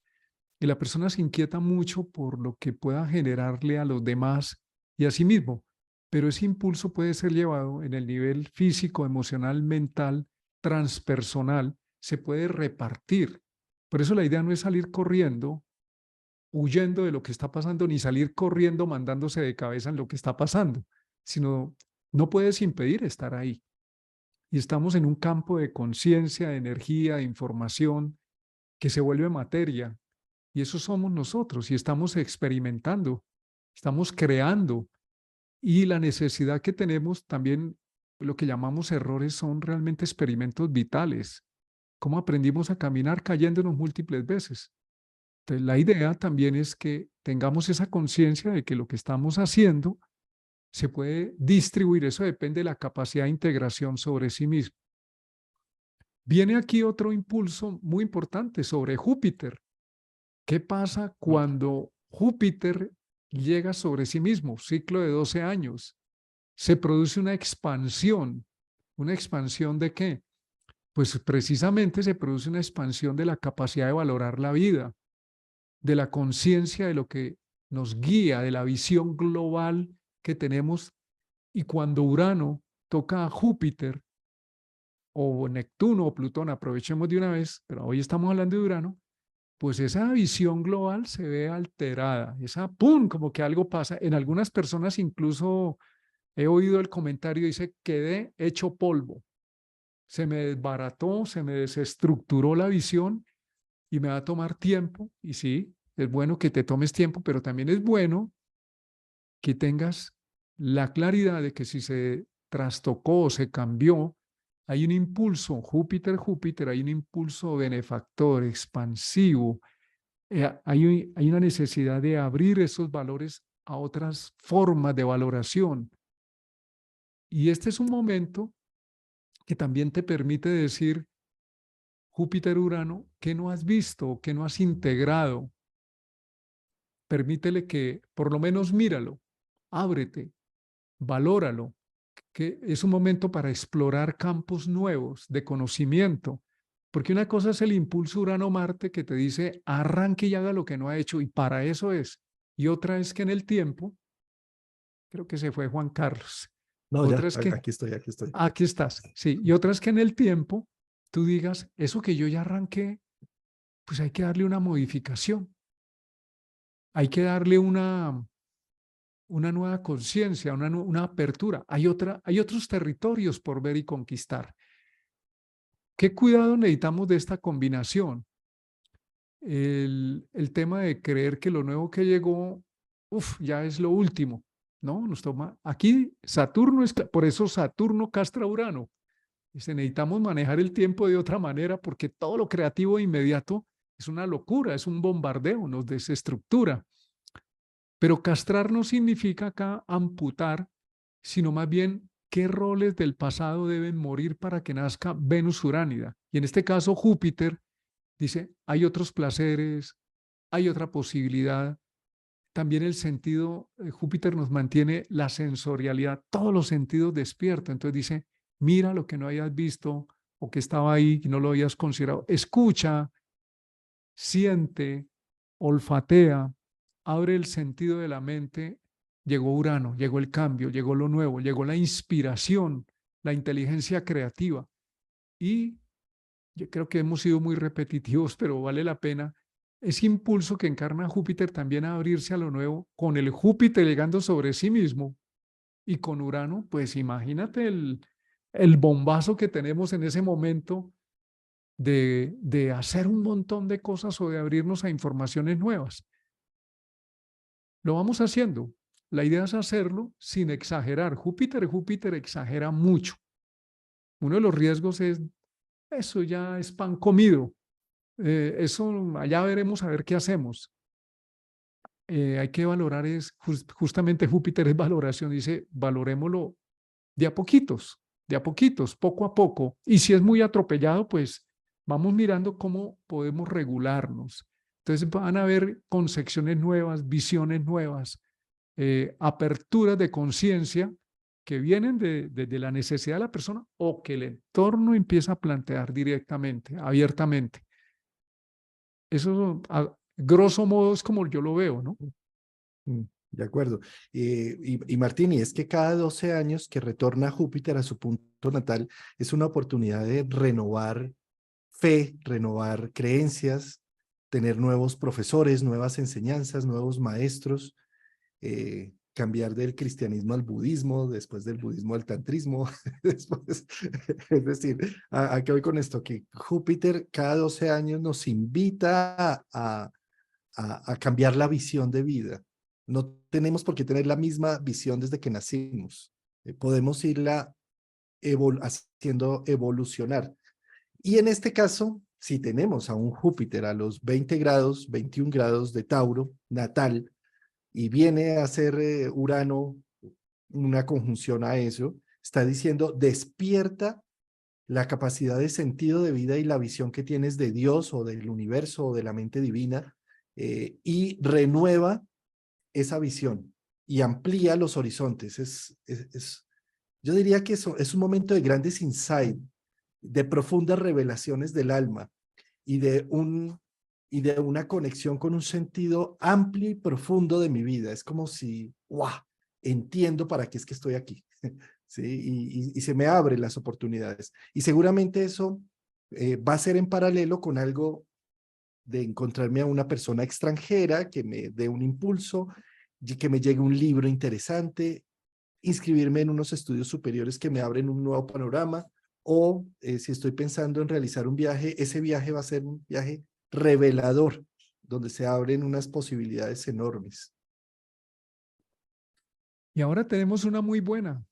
y la persona se inquieta mucho por lo que pueda generarle a los demás y a sí mismo. Pero ese impulso puede ser llevado en el nivel físico, emocional, mental, transpersonal, se puede repartir. Por eso la idea no es salir corriendo, huyendo de lo que está pasando, ni salir corriendo mandándose de cabeza en lo que está pasando, sino no puedes impedir estar ahí. Y estamos en un campo de conciencia, de energía, de información que se vuelve materia. Y eso somos nosotros y estamos experimentando, estamos creando. Y la necesidad que tenemos también, lo que llamamos errores, son realmente experimentos vitales. ¿Cómo aprendimos a caminar cayéndonos múltiples veces? Entonces, la idea también es que tengamos esa conciencia de que lo que estamos haciendo se puede distribuir. Eso depende de la capacidad de integración sobre sí mismo. Viene aquí otro impulso muy importante sobre Júpiter. ¿Qué pasa cuando Júpiter llega sobre sí mismo? Ciclo de 12 años. Se produce una expansión. ¿Una expansión de qué? Pues precisamente se produce una expansión de la capacidad de valorar la vida, de la conciencia de lo que nos guía, de la visión global que tenemos. Y cuando Urano toca a Júpiter o Neptuno o Plutón, aprovechemos de una vez, pero hoy estamos hablando de Urano, pues esa visión global se ve alterada, esa ¡pum! Como que algo pasa. En algunas personas incluso he oído el comentario, dice, quedé hecho polvo, se me desbarató, se me desestructuró la visión y me va a tomar tiempo. Y sí, es bueno que te tomes tiempo, pero también es bueno que tengas la claridad de que si se trastocó o se cambió, hay un impulso, Júpiter, hay un impulso benefactor, expansivo, hay una necesidad de abrir esos valores a otras formas de valoración. Y este es un momento que también te permite decir, Júpiter-Urano, ¿qué no has visto? ¿Qué no has integrado? Permítele que por lo menos míralo, ábrete, valóralo, que es un momento para explorar campos nuevos de conocimiento, porque una cosa es el impulso Urano-Marte que te dice arranque y haga lo que no ha hecho, y para eso es, y otra es que en el tiempo, creo que se fue Juan Carlos, No, otra ya, es que, aquí estoy, aquí estoy. aquí estás, sí, y otra es que en el tiempo tú digas, eso que yo ya arranqué, pues hay que darle una modificación, hay que darle una nueva conciencia, una apertura. Hay otros territorios por ver y conquistar. ¿Qué cuidado necesitamos de esta combinación? El tema de creer que lo nuevo que llegó, ya es lo último, ¿no? Nos toma, aquí Saturno es, por eso Saturno castra Urano. Dice, necesitamos manejar el tiempo de otra manera porque todo lo creativo e inmediato es una locura, es un bombardeo, nos desestructura. Pero castrar no significa acá amputar, sino más bien qué roles del pasado deben morir para que nazca Venus Uránida. Y en este caso Júpiter dice, hay otros placeres, hay otra posibilidad. También el sentido, Júpiter nos mantiene la sensorialidad, todos los sentidos despiertos. Entonces dice, mira lo que no hayas visto o que estaba ahí y no lo habías considerado. Escucha, siente, olfatea, abre el sentido de la mente. Llegó Urano, llegó el cambio, llegó lo nuevo, llegó la inspiración, la inteligencia creativa. Y yo creo que hemos sido muy repetitivos, pero vale la pena. Ese impulso que encarna Júpiter también a abrirse a lo nuevo, con el Júpiter llegando sobre sí mismo y con Urano, pues imagínate el bombazo que tenemos en ese momento de hacer un montón de cosas o de abrirnos a informaciones nuevas. Lo vamos haciendo. La idea es hacerlo sin exagerar. Júpiter exagera mucho. Uno de los riesgos es, eso ya es pan comido. Eso allá veremos a ver qué hacemos. Hay que valorar, justamente Júpiter es valoración, dice, valorémoslo de a poquitos, poco a poco. Y si es muy atropellado, pues vamos mirando cómo podemos regularnos. Entonces van a haber concepciones nuevas, visiones nuevas, aperturas de conciencia que vienen de la necesidad de la persona o que el entorno empieza a plantear directamente, abiertamente. Eso, a grosso modo, es como yo lo veo, ¿no? De acuerdo. Y Martín, y es que cada 12 años que retorna Júpiter a su punto natal es una oportunidad de renovar fe, renovar creencias, tener nuevos profesores, nuevas enseñanzas, nuevos maestros, cambiar del cristianismo al budismo, después del budismo al tantrismo, después, es decir, ¿a qué voy con esto? Que Júpiter cada 12 años nos invita a cambiar la visión de vida. No tenemos por qué tener la misma visión desde que nacimos. Podemos irla haciendo evolucionar. Y en este caso, si tenemos a un Júpiter a los 20 grados, 21 grados de Tauro natal, y viene a ser Urano una conjunción a eso, está diciendo, despierta la capacidad de sentido de vida y la visión que tienes de Dios o del universo o de la mente divina, y renueva esa visión y amplía los horizontes. Yo diría que eso es un momento de grandes insights, de profundas revelaciones del alma y y de una conexión con un sentido amplio y profundo de mi vida. Es como si, ¡wow! Entiendo para qué es que estoy aquí. ¿Sí? Y se me abren las oportunidades. Y seguramente eso va a ser en paralelo con algo de encontrarme a una persona extranjera que me dé un impulso, y que me llegue un libro interesante, inscribirme en unos estudios superiores que me abren un nuevo panorama, o si estoy pensando en realizar un viaje, ese viaje va a ser un viaje revelador, donde se abren unas posibilidades enormes. Y ahora tenemos una muy buena,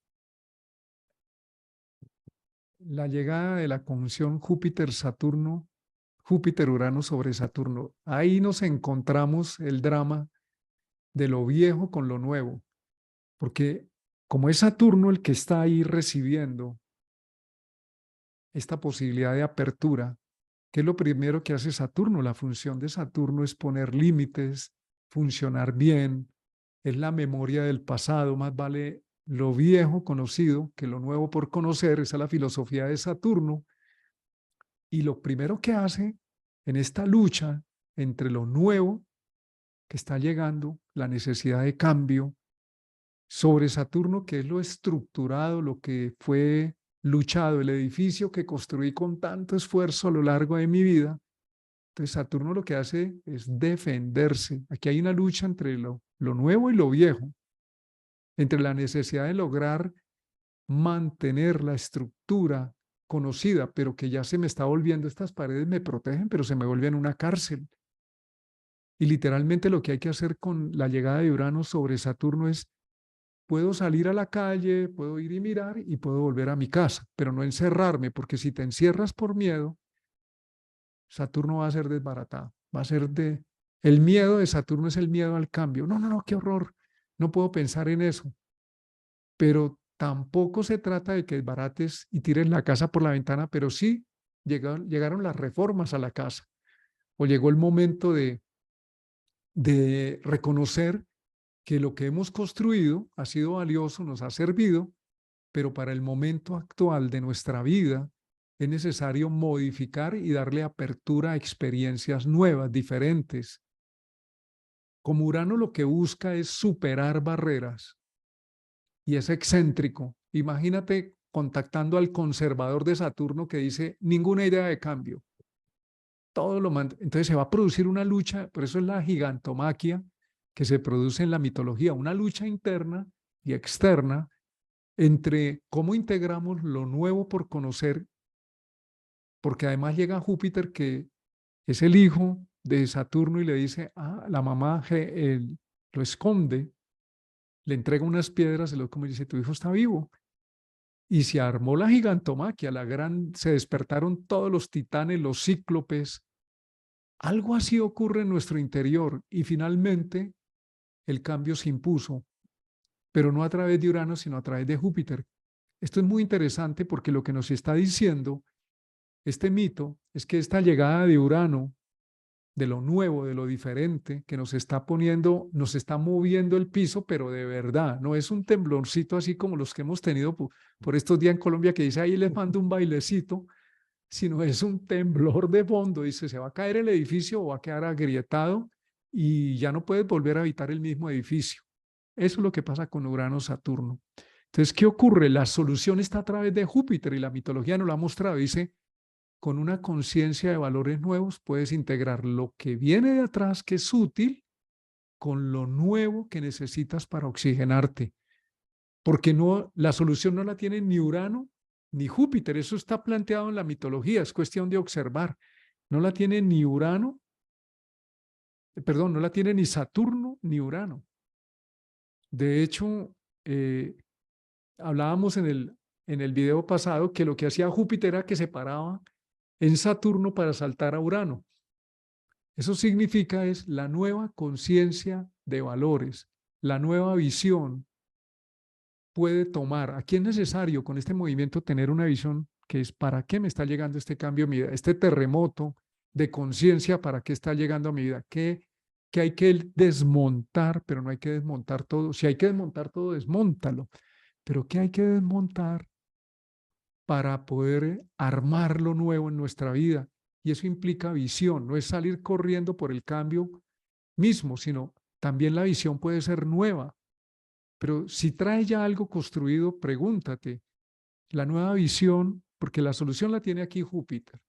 la llegada de la conjunción Júpiter-Saturno, Júpiter-Urano sobre Saturno. Ahí nos encontramos el drama de lo viejo con lo nuevo, porque como es Saturno el que está ahí recibiendo esta posibilidad de apertura, ¿qué es lo primero que hace Saturno? La función de Saturno es poner límites, funcionar bien, es la memoria del pasado, más vale lo viejo conocido que lo nuevo por conocer, esa es la filosofía de Saturno, y lo primero que hace en esta lucha entre lo nuevo que está llegando, la necesidad de cambio, sobre Saturno, que es lo estructurado, lo que fue luchado, el edificio que construí con tanto esfuerzo a lo largo de mi vida. Entonces Saturno lo que hace es defenderse. Aquí hay una lucha entre lo nuevo y lo viejo, entre la necesidad de lograr mantener la estructura conocida, pero que ya se me está volviendo, estas paredes me protegen, pero se me vuelven una cárcel. Y literalmente lo que hay que hacer con la llegada de Urano sobre Saturno es, puedo salir a la calle, puedo ir y mirar y puedo volver a mi casa, pero no encerrarme, porque si te encierras por miedo, Saturno va a ser desbaratado, va a ser de... El miedo de Saturno es el miedo al cambio. No, no, no, qué horror. No puedo pensar en eso. Pero tampoco se trata de que desbarates y tires la casa por la ventana, pero sí llegaron las reformas a la casa o llegó el momento de reconocer que lo que hemos construido ha sido valioso, nos ha servido, pero para el momento actual de nuestra vida es necesario modificar y darle apertura a experiencias nuevas, diferentes. Como Urano lo que busca es superar barreras y es excéntrico. Imagínate contactando al conservador de Saturno que dice ninguna idea de cambio. Todo lo entonces se va a producir una lucha, por eso es la gigantomaquia que se produce en la mitología, una lucha interna y externa entre cómo integramos lo nuevo por conocer, porque además llega Júpiter, que es el hijo de Saturno, y le dice, ah, la mamá lo esconde, le entrega unas piedras, y luego como dice, tu hijo está vivo. Y se armó la gigantomaquia, se despertaron todos los titanes, los cíclopes. Algo así ocurre en nuestro interior y finalmente el cambio se impuso, pero no a través de Urano, sino a través de Júpiter. Esto es muy interesante porque lo que nos está diciendo este mito es que esta llegada de Urano, de lo nuevo, de lo diferente, que nos está poniendo, nos está moviendo el piso, pero de verdad, no es un temblorcito así como los que hemos tenido por estos días en Colombia que dice, ahí les mando un bailecito, sino es un temblor de fondo, dice, se va a caer el edificio o va a quedar agrietado y ya no puedes volver a habitar el mismo edificio. Eso es lo que pasa con Urano-Saturno. Entonces, ¿qué ocurre? La solución está a través de Júpiter y la mitología nos lo ha mostrado. Dice, con una conciencia de valores nuevos puedes integrar lo que viene de atrás, que es útil, con lo nuevo que necesitas para oxigenarte. Porque no, la solución no la tiene ni Urano ni Júpiter. Eso está planteado en la mitología, es cuestión de observar. No la tiene ni Urano, perdón, no la tiene ni Saturno ni Urano. De hecho, hablábamos en el video pasado que lo que hacía Júpiter era que se paraba en Saturno para saltar a Urano. Eso significa es la nueva conciencia de valores, la nueva visión puede tomar. Aquí es necesario con este movimiento tener una visión que es para qué me está llegando este cambio en mi vida, este terremoto de conciencia, para qué está llegando a mi vida, que hay que desmontar, pero no hay que desmontar todo. Si hay que desmontar todo, desmóntalo, pero ¿qué hay que desmontar para poder armar lo nuevo en nuestra vida? Y eso implica visión, no es salir corriendo por el cambio mismo, sino también la visión puede ser nueva. Pero si trae ya algo construido, pregúntate, la nueva visión, porque la solución la tiene aquí Júpiter.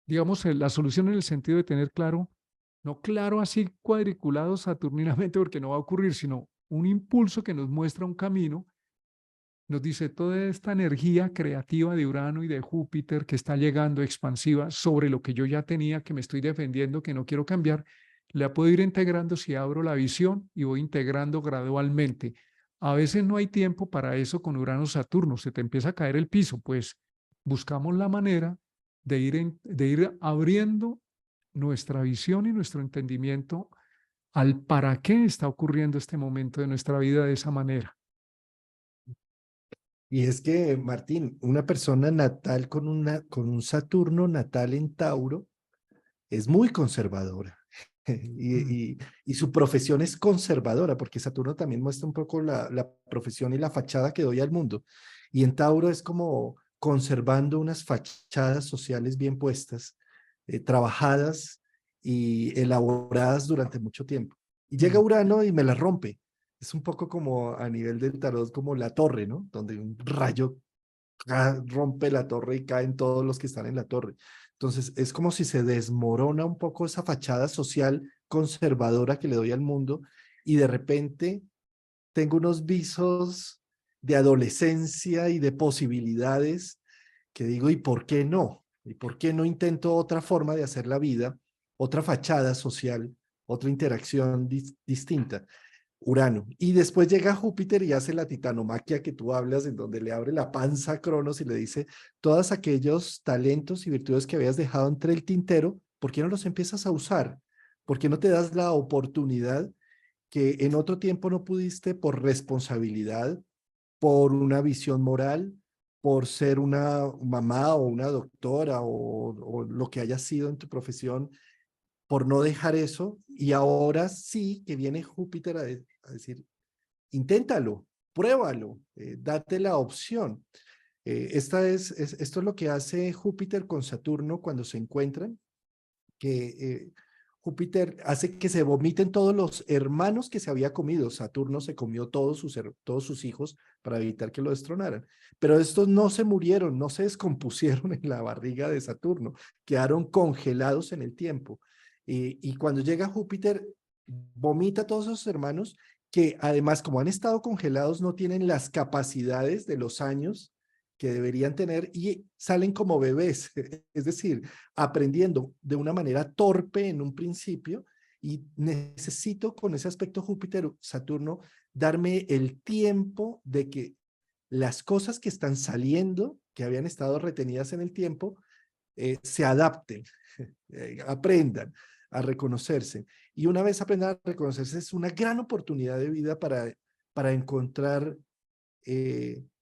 digamos, la solución en el sentido de tener claro, no claro así cuadriculado saturninamente porque no va a ocurrir, sino un impulso que nos muestra un camino, nos dice toda esta energía creativa de Urano y de Júpiter que está llegando expansiva sobre lo que yo ya tenía, que me estoy defendiendo, que no quiero cambiar, la puedo ir integrando si abro la visión y voy integrando gradualmente. A veces no hay tiempo para eso con Urano-Saturno, se te empieza a caer el piso, pues buscamos la manera de ir abriendo nuestra visión y nuestro entendimiento al para qué está ocurriendo este momento de nuestra vida de esa manera. Y es que, Martín, una persona natal con un Saturno natal en Tauro es muy conservadora. Mm. Y su profesión es conservadora, porque Saturno también muestra un poco la profesión y la fachada que doy al mundo. Y en Tauro es como conservando unas fachadas sociales bien puestas, trabajadas y elaboradas durante mucho tiempo. Y llega Mm. Urano y me la rompe. Es un poco como a nivel del tarot, como la torre, ¿no? Donde un rayo rompe la torre y caen todos los que están en la torre. Entonces, es como si se desmorona un poco esa fachada social conservadora que le doy al mundo y de repente tengo unos visos de adolescencia y de posibilidades que digo, ¿y por qué no? ¿Y por qué no intento otra forma de hacer la vida, otra fachada social, otra interacción distinta? Urano. Y después llega Júpiter y hace la titanomaquia que tú hablas, en donde le abre la panza a Cronos y le dice, todos aquellos talentos y virtudes que habías dejado entre el tintero, ¿por qué no los empiezas a usar? ¿Por qué no te das la oportunidad que en otro tiempo no pudiste por responsabilidad, por una visión moral, por ser una mamá o una doctora o lo que haya sido en tu profesión, por no dejar eso? Y ahora sí que viene Júpiter a decir, inténtalo, pruébalo, date la opción. Esto es lo que hace Júpiter con Saturno cuando se encuentran, que Júpiter hace que se vomiten todos los hermanos que se había comido. Saturno se comió todos sus hijos para evitar que lo destronaran. Pero estos no se murieron, no se descompusieron en la barriga de Saturno, quedaron congelados en el tiempo. Y cuando llega Júpiter, vomita a todos esos hermanos que además, como han estado congelados, no tienen las capacidades de los años que deberían tener y salen como bebés, es decir, aprendiendo de una manera torpe en un principio y necesito con ese aspecto Júpiter-Saturno darme el tiempo de que las cosas que están saliendo, que habían estado retenidas en el tiempo, se adapten, aprendan a reconocerse. Y una vez aprendan a reconocerse, es una gran oportunidad de vida para encontrar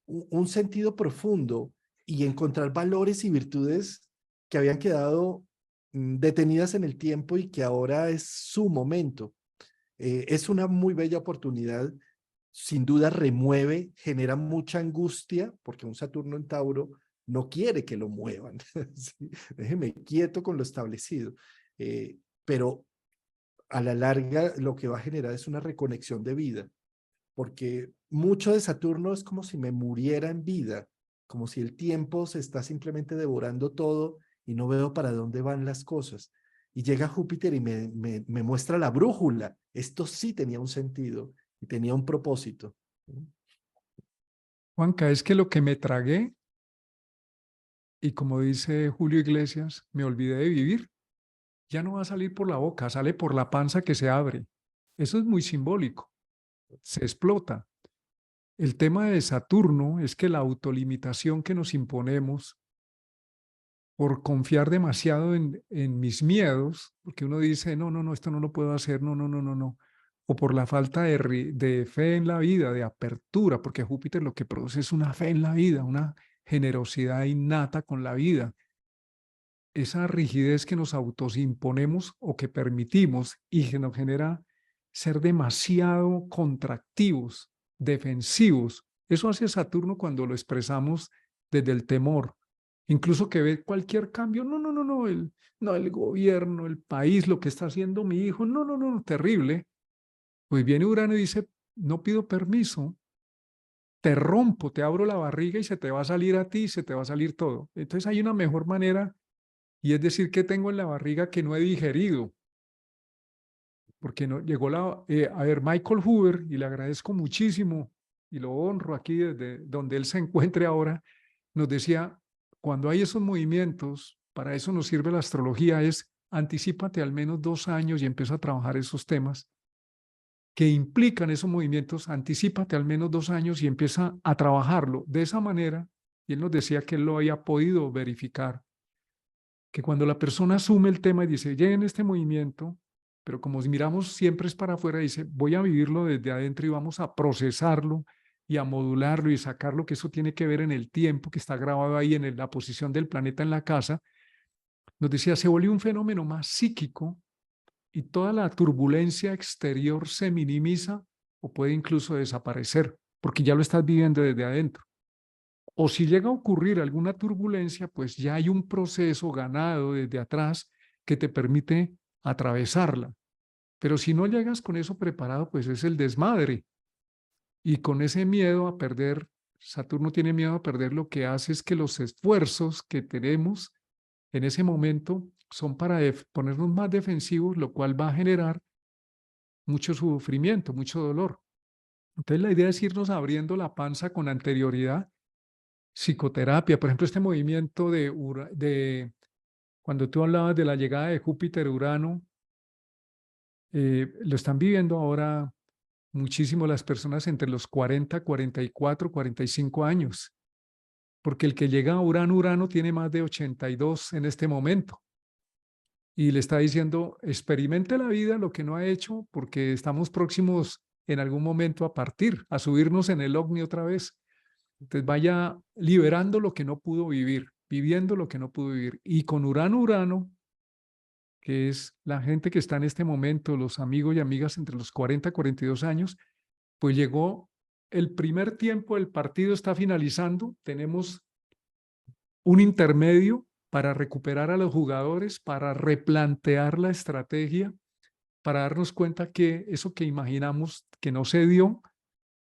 un sentido profundo y encontrar valores y virtudes que habían quedado detenidas en el tiempo y que ahora es su momento. Es una muy bella oportunidad, sin duda remueve, genera mucha angustia, porque un Saturno en Tauro no quiere que lo muevan. ¿Sí? Déjeme quieto con lo establecido. Pero a la larga lo que va a generar es una reconexión de vida, porque mucho de Saturno es como si me muriera en vida, como si el tiempo se está simplemente devorando todo y no veo para dónde van las cosas. Y llega Júpiter y me muestra la brújula. Esto sí tenía un sentido y tenía un propósito. Juanca, es que lo que me tragué, y como dice Julio Iglesias, me olvidé de vivir, ya no va a salir por la boca, sale por la panza que se abre. Eso es muy simbólico, se explota. El tema de Saturno es que la autolimitación que nos imponemos por confiar demasiado en mis miedos, porque uno dice, no, no, no, esto no lo puedo hacer, no, no, no, no, no, o por la falta de fe en la vida, de apertura, porque Júpiter lo que produce es una fe en la vida, una generosidad innata con la vida. Esa rigidez que nos autoimponemos o que permitimos y que nos genera ser demasiado contractivos, defensivos. Eso hace Saturno cuando lo expresamos desde el temor. Incluso que ve cualquier cambio, no, no, no, no, no, el gobierno, el país, lo que está haciendo mi hijo, no, no, no, terrible. Pues viene Urano y dice, no pido permiso, te rompo, te abro la barriga y se te va a salir a ti, se te va a salir todo. Entonces hay una mejor manera Y es decir, que tengo en la barriga que no he digerido, porque no llegó a ver, Michael Hoover, y le agradezco muchísimo y lo honro aquí desde donde él se encuentre ahora, nos decía, cuando hay esos movimientos, para eso nos sirve la astrología, es anticípate al menos 2 años y empieza a trabajar esos temas que implican esos movimientos, anticípate al menos 2 años y empieza a trabajarlo de esa manera. Y él nos decía que él lo había podido verificar, que cuando la persona asume el tema y dice, llegue en este movimiento, pero como miramos siempre es para afuera, dice, voy a vivirlo desde adentro y vamos a procesarlo y a modularlo y sacarlo, que eso tiene que ver en el tiempo que está grabado ahí en la posición del planeta en la casa. Nos decía, se volvió un fenómeno más psíquico y toda la turbulencia exterior se minimiza o puede incluso desaparecer, porque ya lo estás viviendo desde adentro. O si llega a ocurrir alguna turbulencia, pues ya hay un proceso ganado desde atrás que te permite atravesarla. Pero si no llegas con eso preparado, pues es el desmadre. Y con ese miedo a perder, Saturno tiene miedo a perder, lo que hace es que los esfuerzos que tenemos en ese momento son para ponernos más defensivos, lo cual va a generar mucho sufrimiento, mucho dolor. Entonces la idea es irnos abriendo la panza con anterioridad. Psicoterapia, por ejemplo, este movimiento cuando tú hablabas de la llegada de Júpiter-Urano, lo están viviendo ahora muchísimo las personas entre los 40, 44, 45 años, porque el que llega a Urano tiene más de 82 en este momento y le está diciendo, experimente la vida, lo que no ha hecho, porque estamos próximos en algún momento a partir, a subirnos en el ovni otra vez. Entonces vaya liberando lo que no pudo vivir, viviendo lo que no pudo vivir. Y con Urano, que es la gente que está en este momento, los amigos y amigas entre los 40 y 42 años, pues llegó el primer tiempo, el partido está finalizando, tenemos un intermedio para recuperar a los jugadores, para replantear la estrategia, para darnos cuenta que eso que imaginamos que no se dio,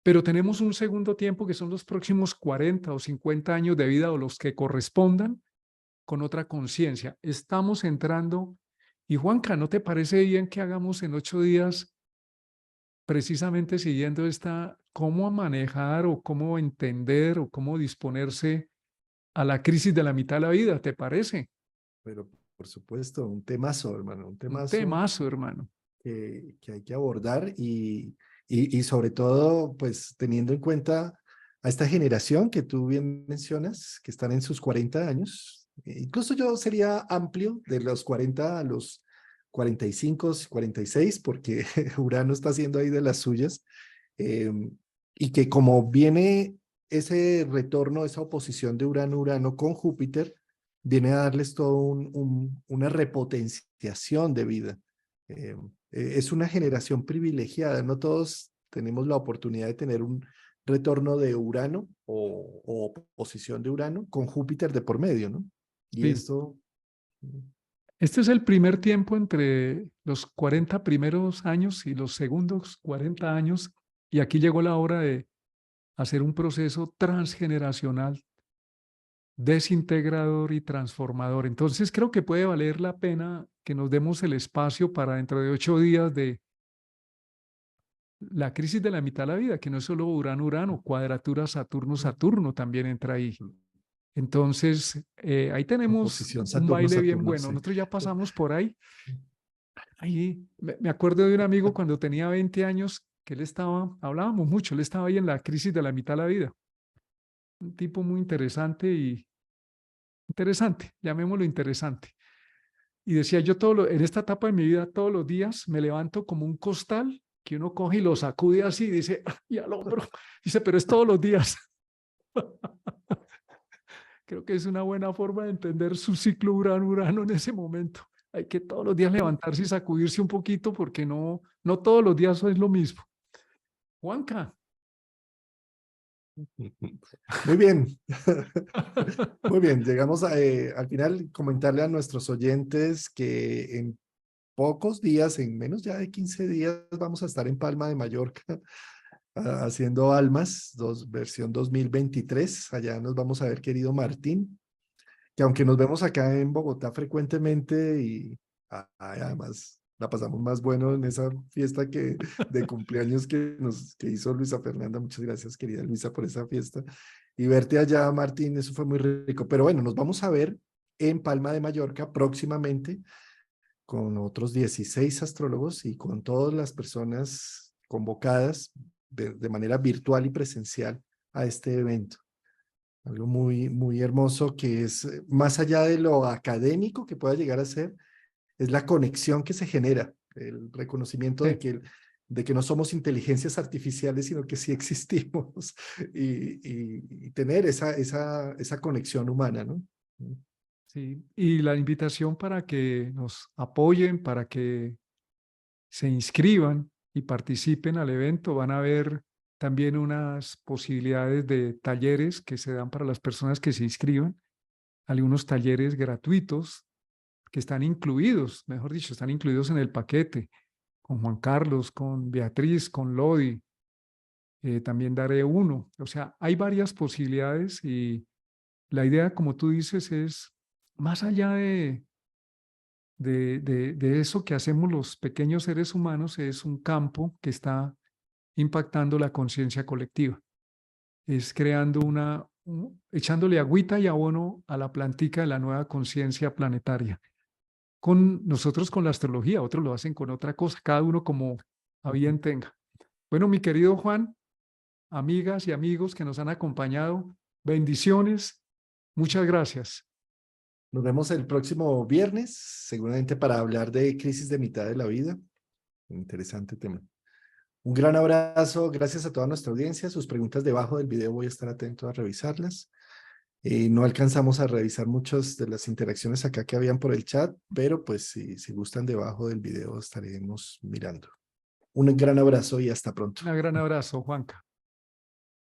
pero tenemos un segundo tiempo que son los próximos 40 o 50 años de vida o los que correspondan con otra conciencia. Estamos entrando, y Juanca, ¿no te parece bien que hagamos en 8 días, precisamente siguiendo cómo manejar o cómo entender o cómo disponerse a la crisis de la mitad de la vida? ¿Te parece? Pero por supuesto, un temazo, hermano, un Un temazo temazo, hermano. que hay que abordar y sobre todo, pues teniendo en cuenta a esta generación que tú bien mencionas, que están en sus 40 años. Incluso yo sería amplio de los 40 a los 45, 46, porque Urano está haciendo ahí de las suyas. eh, y que como viene ese retorno, esa oposición de Urano con Júpiter, viene a darles todo una repotenciación de vida. Eh, es una generación privilegiada, no todos tenemos la oportunidad de tener un retorno de Urano o oposición de Urano con Júpiter de por medio, ¿no? Y Sí. esto... Este es el primer tiempo entre los 40 primeros años y los segundos 40 años, y aquí llegó la hora de hacer un proceso transgeneracional, desintegrador y transformador. Entonces creo que puede valer la pena que nos demos el espacio para dentro de 8 días de la crisis de la mitad de la vida, que no es solo Urano, cuadratura Saturno también entra ahí. Entonces, ahí tenemos Oposición un baile bien Saturno-Saturno, bueno. sí. Nosotros ya pasamos por ahí. Ahí me acuerdo de un amigo cuando tenía 20 años que hablábamos mucho, él estaba ahí en la crisis de la mitad de la vida. Un tipo muy interesante, llamémoslo interesante. Y decía, yo en esta etapa de mi vida, todos los días me levanto como un costal que uno coge y lo sacude así y dice, y al hombro. Dice, pero es todos los días. Creo que es una buena forma de entender su ciclo Urano en ese momento. Hay que todos los días levantarse y sacudirse un poquito porque no todos los días es lo mismo. Juanca. Muy bien, muy bien. Llegamos al final, comentarle a nuestros oyentes que en pocos días, en menos ya de 15 días, vamos a estar en Palma de Mallorca haciendo Almas, versión 2023. Allá nos vamos a ver, querido Martín. que aunque nos vemos acá en Bogotá frecuentemente y además la pasamos más bueno en esa fiesta que de cumpleaños que hizo Luisa Fernanda. Muchas gracias, querida Luisa, por esa fiesta. Y verte allá, Martín, eso fue muy rico. Pero bueno, nos vamos a ver en Palma de Mallorca próximamente con otros 16 astrólogos y con todas las personas convocadas de manera virtual y presencial a este evento. Algo muy, muy hermoso que es, más allá de lo académico que pueda llegar a ser, es la conexión que se genera, el reconocimiento de que no somos inteligencias artificiales, sino que sí existimos y tener esa conexión humana, ¿no? Sí, y la invitación para que nos apoyen, para que se inscriban y participen al evento. Van a haber también unas posibilidades de talleres que se dan para las personas que se inscriban, algunos talleres gratuitos que están incluidos, mejor dicho, están incluidos en el paquete, con Juan Carlos, con Beatriz, con Lodi. También daré uno. O sea, hay varias posibilidades y la idea, como tú dices, es más allá de eso que hacemos los pequeños seres humanos, es un campo que está impactando la conciencia colectiva. Es creando echándole agüita y abono a la plantica de la nueva conciencia planetaria. Con nosotros con la astrología, otros lo hacen con otra cosa, cada uno como a bien tenga. Bueno, mi querido Juan, amigas y amigos que nos han acompañado, bendiciones, muchas gracias. Nos vemos el próximo viernes, seguramente para hablar de crisis de mitad de la vida. Interesante tema. Un gran abrazo, gracias a toda nuestra audiencia. Sus preguntas debajo del video voy a estar atento a revisarlas. No alcanzamos a revisar muchas de las interacciones acá que habían por el chat, pero pues si gustan debajo del video estaremos mirando. Un gran abrazo y hasta pronto. Un gran abrazo, Juanca.